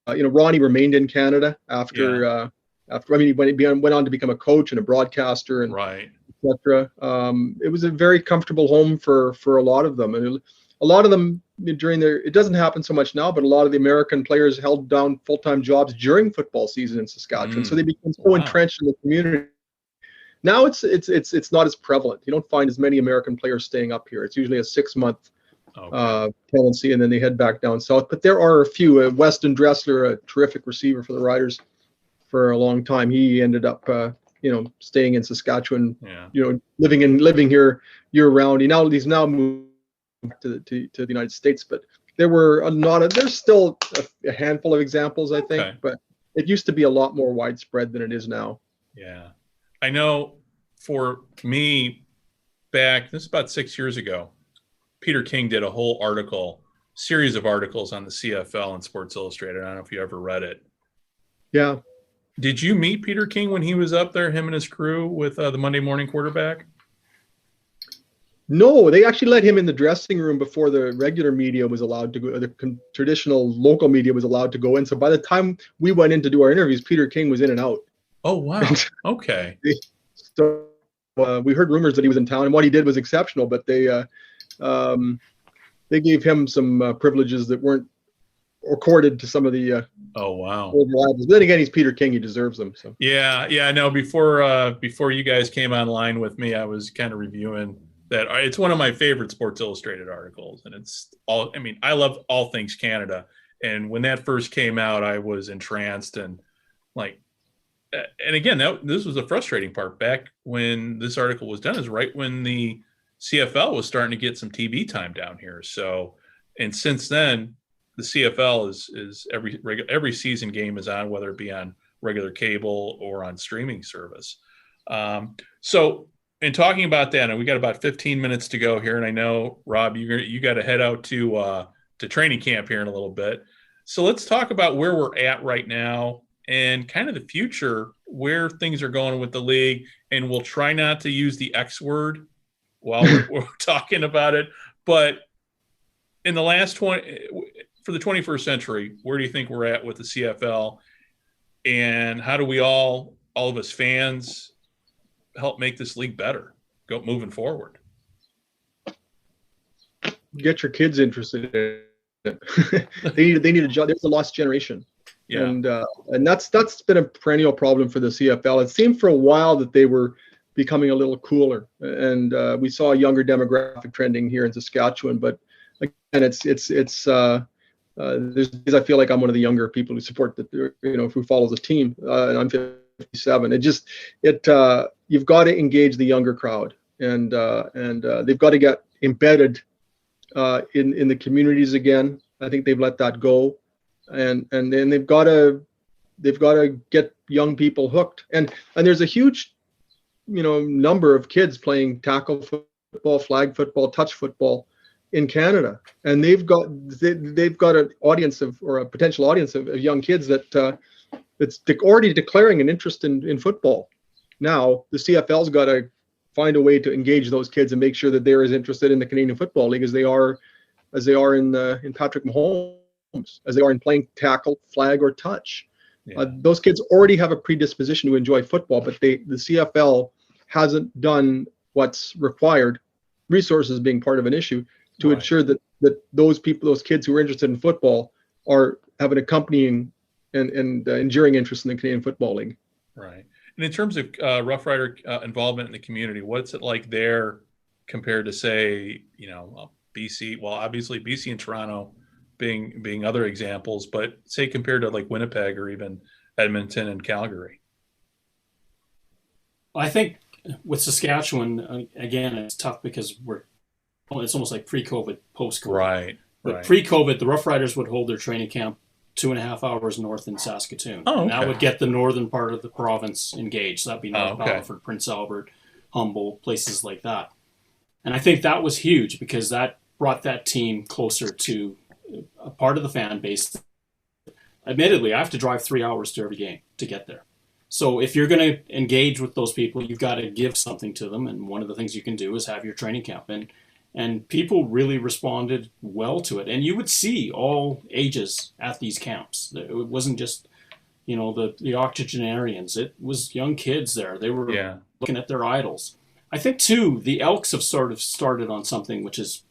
Ronnie remained in Canada after. He went on to become a coach and a broadcaster and etc. It was a very comfortable home for a lot of them, and a lot of them it doesn't happen so much now, but a lot of the American players held down full-time jobs during football season in Saskatchewan, so they became so entrenched in the community. Now it's not as prevalent. You don't find as many American players staying up here. It's usually a 6-month tenancy, and then they head back down south. But there are a few. Weston Dressler, a terrific receiver for the Riders for a long time, he ended up staying in Saskatchewan. Living here year round. He's now moved to the United States, but there's still a handful of examples, I think, but it used to be a lot more widespread than it is now. Yeah. I know for me, this is about 6 years ago, Peter King did a whole series of articles on the CFL and Sports Illustrated. I don't know if you ever read it. Yeah. Did you meet Peter King when he was up there, him and his crew with the Monday Morning Quarterback? No, they actually let him in the dressing room before the regular media was allowed to go. The traditional local media was allowed to go in. So by the time we went in to do our interviews, Peter King was in and out. Oh, wow. Okay. So we heard rumors that he was in town, and what he did was exceptional, but they gave him some privileges that weren't courted to some of the Oh wow. old rivals. But then again, he's Peter King; he deserves them. So Yeah. No, before you guys came online with me, I was kind of reviewing that. It's one of my favorite Sports Illustrated articles, and it's all. I mean, I love all things Canada, and when that first came out, I was entranced and like. And again, this was the frustrating part. Back when this article was done, is right when the CFL was starting to get some TV time down here. So, and since then, the CFL is every season game is on, whether it be on regular cable or on streaming service. So, in talking about that, and we got about 15 minutes to go here, and I know Rob, you got to head out to training camp here in a little bit. So let's talk about where we're at right now and kind of the future, where things are going with the league. And we'll try not to use the X word while we're talking about it. But in the last for the 21st century, where do you think we're at with the CFL? And how do we all of us fans, help make this league better, moving forward? Get your kids interested in it. they need a job. There's a lost generation. Yeah. And that's been a perennial problem for the CFL. It seemed for a while that they were becoming a little cooler, and we saw a younger demographic trending here in Saskatchewan. But again, it's there's I feel like I'm one of the younger people who support who follows the team, and I'm 57. You've got to engage the younger crowd, and they've got to get embedded in the communities again. I think they've let that go. And then they've got to get young people hooked, and there's a huge number of kids playing tackle football, flag football, touch football in Canada, and they've got an audience or a potential audience of young kids that's already declaring an interest in football. Now the CFL's got to find a way to engage those kids and make sure that they're as interested in the Canadian Football League as they are in Patrick Mahomes, as they are in playing tackle, flag, or touch. Yeah. Those kids already have a predisposition to enjoy football, but the CFL hasn't done what's required, resources being part of an issue, to ensure that those kids who are interested in football have an accompanying and enduring interest in the Canadian Football League. Right. And in terms of Roughrider involvement in the community, what's it like there compared to, say, BC? Well, obviously BC and Toronto being other examples, but say compared to like Winnipeg or even Edmonton and Calgary. I think with Saskatchewan, again, it's tough because it's almost like pre-COVID, post-COVID. Right. But pre-COVID, the Roughriders would hold their training camp 2.5 hours north in Saskatoon. Oh, okay. And that would get the northern part of the province engaged. That'd be North Battleford, Prince Albert, Humboldt, places like that. And I think that was huge because that brought that team closer to a part of the fan base. Admittedly, I have to drive 3 hours to every game to get there. So if you're going to engage with those people, you've got to give something to them. And one of the things you can do is have your training camp. And people really responded well to it. And you would see all ages at these camps. It wasn't just, the octogenarians. It was young kids there. They were looking at their idols. I think, too, the Elks have sort of started on something which is,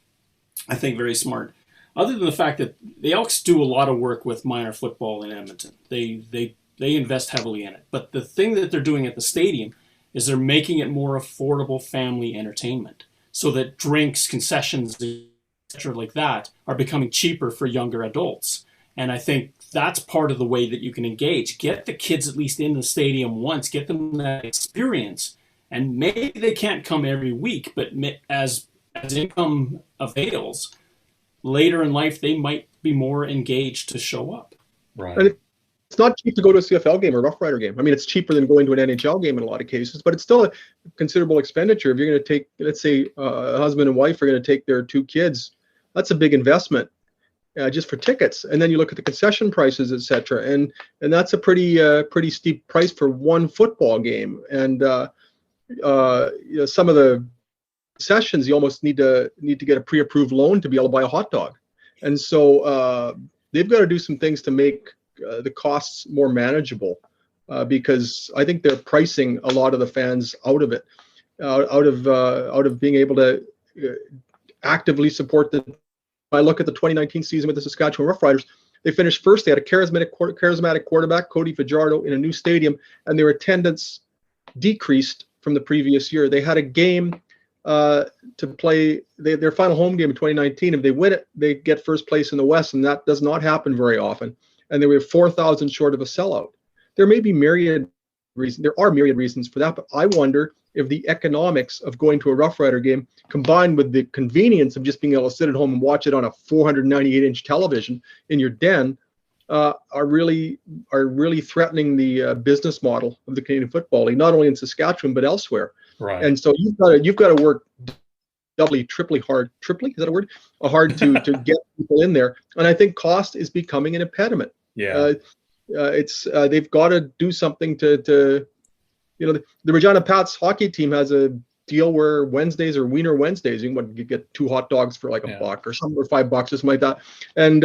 I think, very smart. Other than the fact that the Elks do a lot of work with minor football in Edmonton. They invest heavily in it. But the thing that they're doing at the stadium is they're making it more affordable family entertainment so that drinks, concessions, etc. like that are becoming cheaper for younger adults. And I think that's part of the way that you can engage. Get the kids at least in the stadium once, get them that experience. And maybe they can't come every week, but as income avails, later in life, they might be more engaged to show up. Right. And it's not cheap to go to a CFL game or Roughrider game. I mean, it's cheaper than going to an NHL game in a lot of cases, but it's still a considerable expenditure. If you're going to take, let's say, a husband and wife are going to take their 2 kids, that's a big investment just for tickets. And then you look at the concession prices, et cetera, and that's a pretty steep price for one football game. And some of the sessions you almost need to get a pre-approved loan to be able to buy a hot dog. And so they've got to do some things to make the costs more manageable because I think they're pricing a lot of the fans out of it, out of being able to actively support I look at the 2019 season with the Saskatchewan Roughriders. They finished first. They had a charismatic quarterback, Cody Fajardo, in a new stadium, and their attendance decreased from the previous year. They had a game to play their final home game in 2019. If they win it, they get first place in the West, and that does not happen very often. And they were 4,000 short of a sellout. There may be myriad reasons. There are myriad reasons for that, but I wonder if the economics of going to a Roughrider game, combined with the convenience of just being able to sit at home and watch it on a 498-inch television in your den, are really threatening the business model of the Canadian Football League, not only in Saskatchewan but elsewhere. Right. And so you've got to work doubly, triply hard. Triply, is that a word? Hard to get people in there. And I think cost is becoming an impediment. Yeah. It's they've got to do something to the Regina Pats hockey team has a deal where Wednesdays are Wiener Wednesdays. You can get 2 hot dogs for like $1 or something, or $5 or something like that. And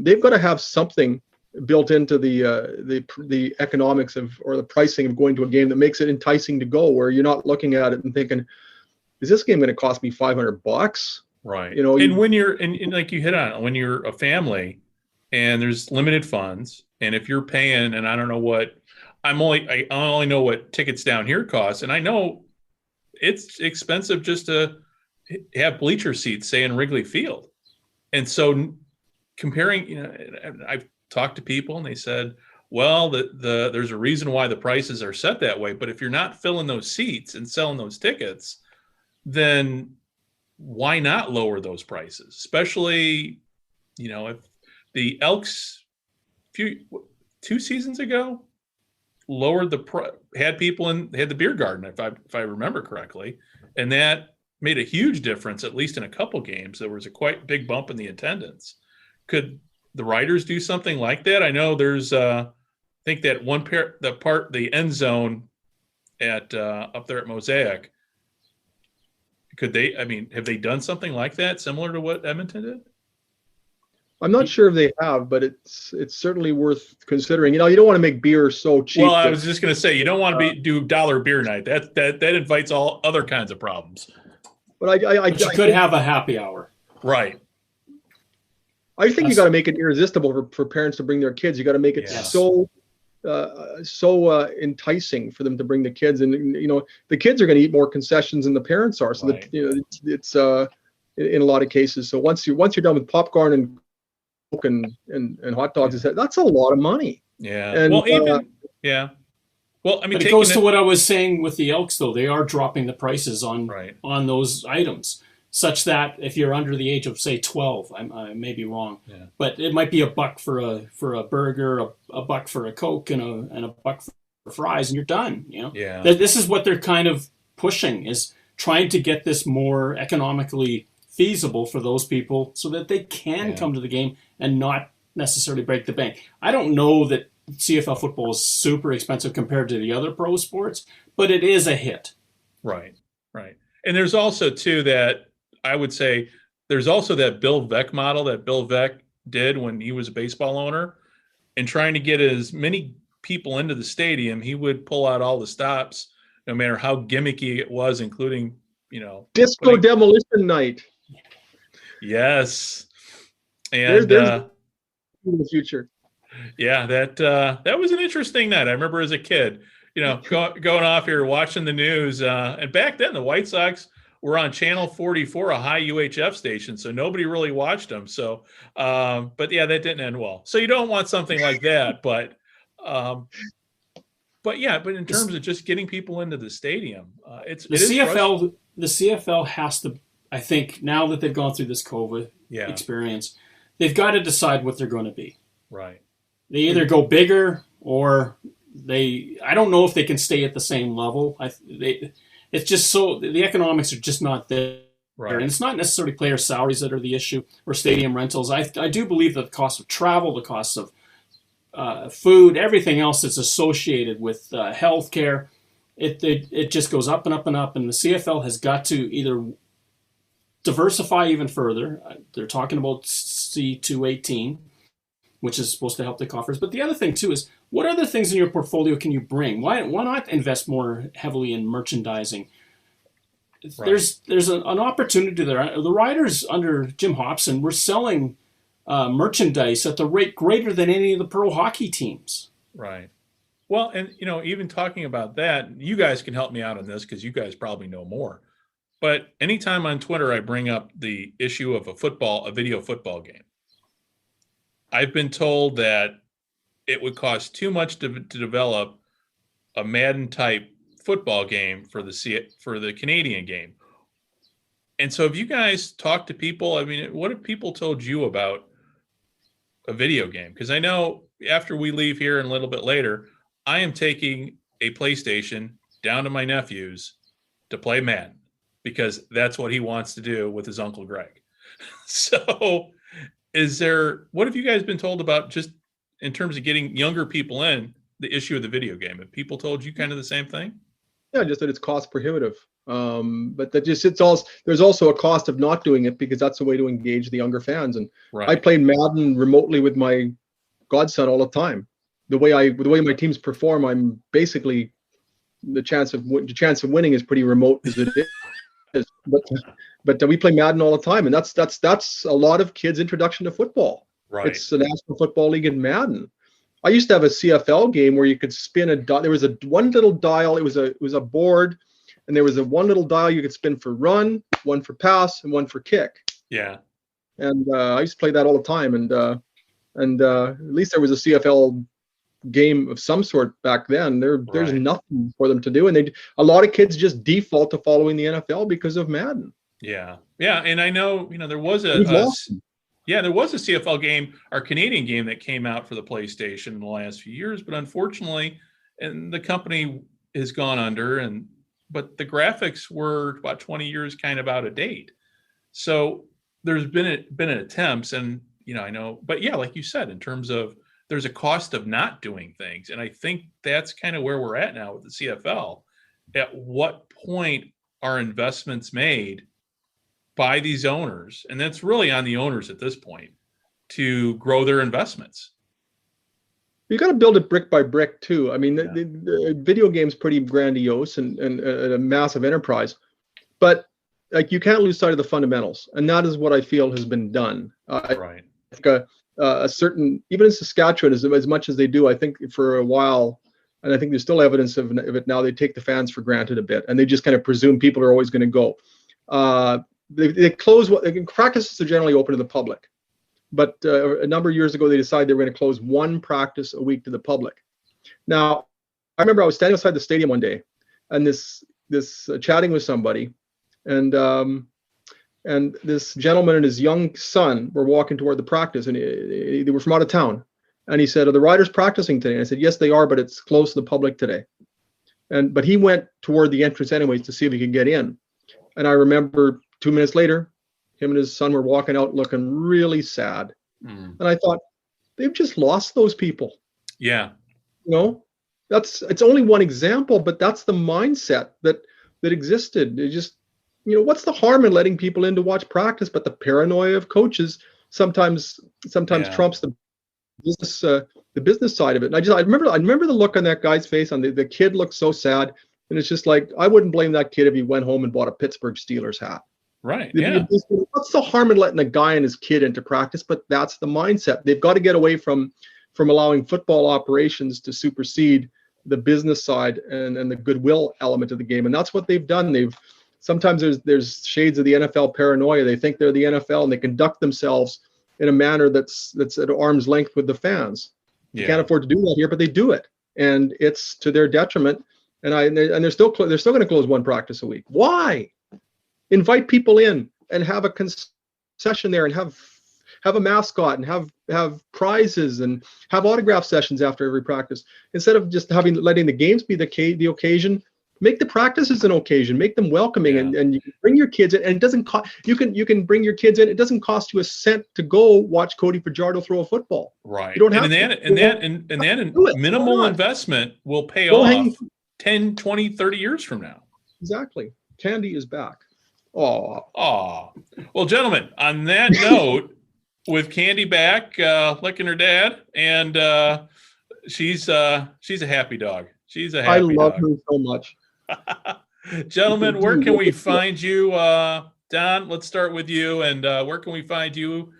they've got to have something built into the economics or the pricing of going to a game that makes it enticing to go, where you're not looking at it and thinking, is this game going to cost me $500? Right. And when you're and like you hit on it, when you're a family and there's limited funds, and if you're paying, and I don't know what I only know what tickets down here cost, and I know it's expensive just to have bleacher seats, say in Wrigley Field. And so comparing, I've talked to people and they said, well, there's a reason why the prices are set that way. But if you're not filling those seats and selling those tickets, then why not lower those prices? Especially, if the Elks 2 seasons ago lowered had people had the beer garden, if I remember correctly, and that made a huge difference, at least in a couple games. There was a quite big bump in the attendance. Could the Riders do something like that? I know there's I think that the end zone at up there at Mosaic, could they, have they done something like that similar to what Edmonton did? I'm not sure if they have, but it's certainly worth considering. You don't want to make beer so cheap. Well, I was just going to say, you don't want to do dollar beer night. That invites all other kinds of problems. But you could have a happy hour. Right. I think you got to make it irresistible for parents to bring their kids. You got to make it so enticing for them to bring the kids, and the kids are going to eat more concessions than the parents are. So right. It's in a lot of cases. So once you're done with popcorn and Coke and hot dogs, that's a lot of money. Yeah. And, yeah. Well, but it goes to what I was saying with the Elks, though. They are dropping the prices on those items, such that if you're under the age of, say, 12, I may be wrong, but it might be $1 for a burger, $1 for a Coke, and a $1 for fries, and you're done. Yeah. This is what they're kind of pushing, is trying to get this more economically feasible for those people so that they can come to the game and not necessarily break the bank. I don't know that CFL football is super expensive compared to the other pro sports, but it is a hit. Right. And there's also, too, that I would say there's also that Bill Veeck model that Bill Veeck did when he was a baseball owner, and trying to get as many people into the stadium, he would pull out all the stops, no matter how gimmicky it was, including, disco demolition night. Yes. And there's in the future. Yeah, that was an interesting night. I remember as a kid, going off here watching the news, and back then the White Sox were on Channel 44, a high UHF station, so nobody really watched them. So, but yeah, that didn't end well. So you don't want something like that, but in terms of just getting people into the stadium, the CFL has to. I think now that they've gone through this COVID experience, they've got to decide what they're going to be. Right. They either go bigger or I don't know if they can stay at the same level. It's just the economics are just not there. Right. And it's not necessarily player salaries that are the issue or stadium rentals. I do believe that the cost of travel, the cost of food, everything else that's associated with health care, it just goes up and up and up. And the CFL has got to either diversify even further. They're talking about C218, which is supposed to help the coffers. But the other thing, too, is what other things in your portfolio can you bring? Why not invest more heavily in merchandising? Right. There's an opportunity there. The Riders under Jim Hobson were selling merchandise at the rate greater than any of the pro hockey teams. Right. Well, and even talking about that, you guys can help me out on this because you guys probably know more. But anytime on Twitter I bring up the issue of a video football game, I've been told that it would cost too much to develop a Madden type football game for the Canadian game. And so have you guys talked to people? I mean, what have people told you about a video game? Because I know after we leave here and a little bit later, I am taking a PlayStation down to my nephew's to play Madden because that's what he wants to do with his Uncle Greg. So what have you guys been told about just in terms of getting younger people in the issue of the video game? Have people told you kind of the same thing? Yeah, just that it's cost prohibitive. But that just there's also a cost of not doing it because that's a way to engage the younger fans. And Right. I played Madden remotely with my godson all the time. The way my teams perform, I'm basically the chance of winning is pretty remote as it is. But we play Madden all the time, and that's a lot of kids' introduction to football. Right. It's the National Football League in Madden. I used to have a CFL game where you could spin there was one little dial. It was a board, and there was one little dial you could spin for run, one for pass, and one for kick. Yeah. And I used to play that all the time. And at least there was a CFL game of some sort back then. There's nothing for them to do, and a lot of kids just default to following the NFL because of Madden. Yeah. And I know there was a CFL game, our Canadian game that came out for the PlayStation in the last few years, but unfortunately, and the company has gone under, but the graphics were about 20 years kind of out of date. So there's been attempts, and I know, but yeah, like you said, in terms of there's a cost of not doing things, and I think that's kind of where we're at now with the CFL. At what point are investments made by these owners, and that's really on the owners at this point, to grow their investments? You got to build it brick by brick too. I mean, the video game's pretty grandiose and a massive enterprise, but like you can't lose sight of the fundamentals, and that is what I feel has been done. Right. A certain, even in Saskatchewan, as much as they do, I think for a while, and I think there's still evidence of it now, they take the fans for granted a bit, and they just kind of presume people are always going to go. They close practices are generally open to the public, but a number of years ago they decided they were going to close one practice a week to the public. Now, I remember I was standing outside the stadium one day, and this chatting with somebody, and this gentleman and his young son were walking toward the practice, and they were from out of town, and he said, "Are the riders practicing today?" And I said, "Yes, they are, but it's closed to the public today." But he went toward the entrance anyways to see if he could get in. And I remember 2 minutes later, him and his son were walking out looking really sad. And I thought, they've just lost those people. Yeah. It's only one example, but that's the mindset that existed. It just, what's the harm in letting people in to watch practice? But the paranoia of coaches sometimes trumps the business side of it. And I remember the look on that guy's face. On the kid looked so sad. And it's just like, I wouldn't blame that kid if he went home and bought a Pittsburgh Steelers hat. Right. Yeah. What's the harm in letting a guy and his kid into practice? But that's the mindset. They've got to get away from allowing football operations to supersede the business side and the goodwill element of the game. And that's what they've done. Sometimes there's shades of the NFL paranoia. They think they're the NFL and they conduct themselves in a manner that's at arm's length with the fans. Yeah. They can't afford to do that here, but they do it. And it's to their detriment. And they're still going to close one practice a week. Why? Invite people in and have a concession there, and have a mascot, and have prizes, and have autograph sessions after every practice. Instead of just letting the games be the occasion, make the practices an occasion. Make them welcoming, and you can bring your kids in. And it doesn't cost. You can bring your kids in. It doesn't cost you a cent to go watch Cody Fajardo throw a football. Right. You don't have that minimal investment will pay off 10, 20, 30 years from now. Exactly. Candy is back. Oh. Well, gentlemen, on that note, with Candy back, licking her dad, and she's a happy dog. She's a happy dog. I love her so much. Gentlemen, where can we find you? Don, let's start with you. And where can we find you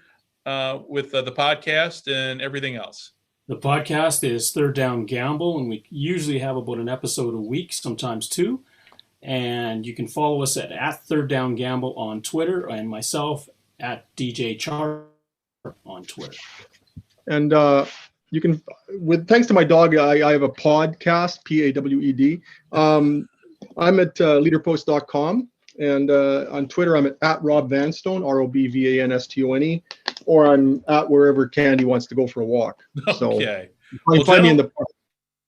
with the podcast and everything else? The podcast is Third Down Gamble, and we usually have about an episode a week, sometimes two. And you can follow us at Third Down Gamble on Twitter, and myself at DJ Char on Twitter. And you can, thanks to my dog, I have a podcast, PAWED. I'm at leaderpost.com, and on Twitter I'm at Rob Vanstone, ROBVANSTONE, or I'm at wherever Candy wants to go for a walk. So Okay. you can find me in the park.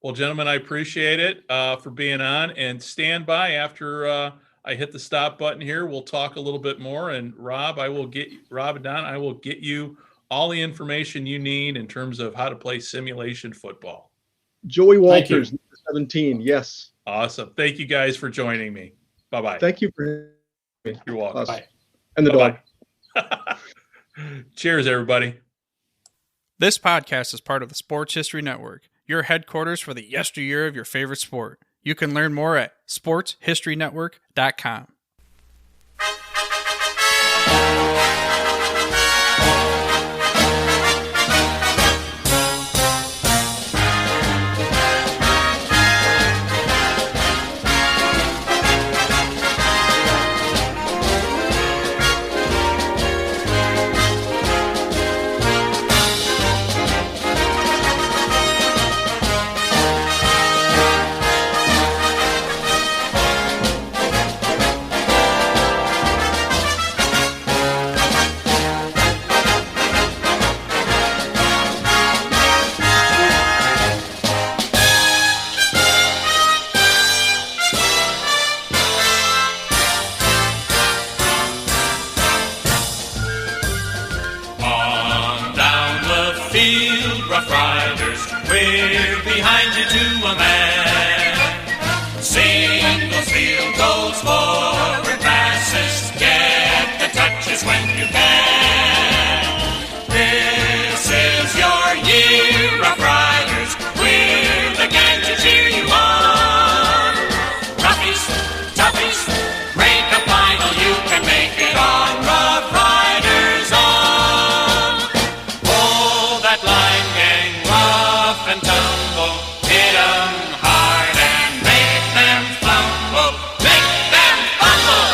Well, gentlemen, I appreciate it for being on, and stand by after I hit the stop button here. We'll talk a little bit more, and Rob and Don, I will get you all the information you need in terms of how to play simulation football. Joey Walters, number 17. Yes. Awesome. Thank you guys for joining me. Bye-bye. Thank you for having me. You're welcome. Bye. And the dog. Cheers, everybody. This podcast is part of the Sports History Network, your headquarters for the yesteryear of your favorite sport. You can learn more at sportshistorynetwork.com. Roughriders, we're behind you to a man. Singles, field goals, forward passes, get the touches when you can. This is your year, Roughriders, we're the gang to cheer you on. Roughies, toughies, break a final, you can make it on Roughriders on. Pull that line, and tumble, hit 'em hard and make them fumble, make them fumble.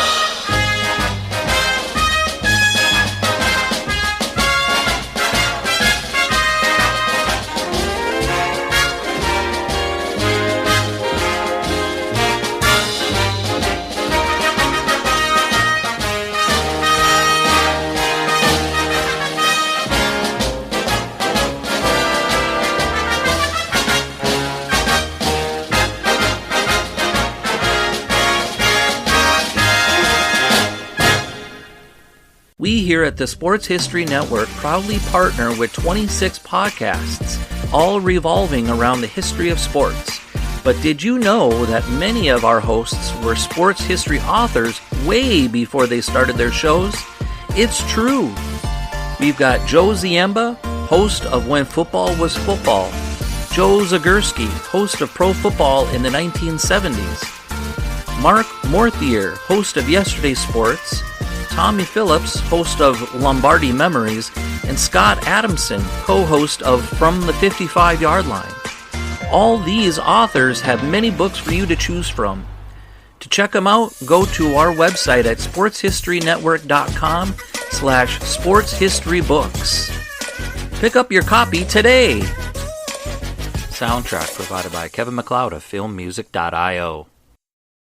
We here at the Sports History Network proudly partner with 26 podcasts, all revolving around the history of sports. But did you know that many of our hosts were sports history authors way before they started their shows? It's true. We've got Joe Ziemba, host of When Football Was Football, Joe Zagurski, host of Pro Football in the 1970s, Mark Morthier, host of Yesterday's Sports, Tommy Phillips, host of Lombardi Memories, and Scott Adamson, co-host of From the 55-Yard Line. All these authors have many books for you to choose from. To check them out, go to our website at sportshistorynetwork.com/sportshistorybooks. Pick up your copy today. Soundtrack provided by Kevin MacLeod of filmmusic.io.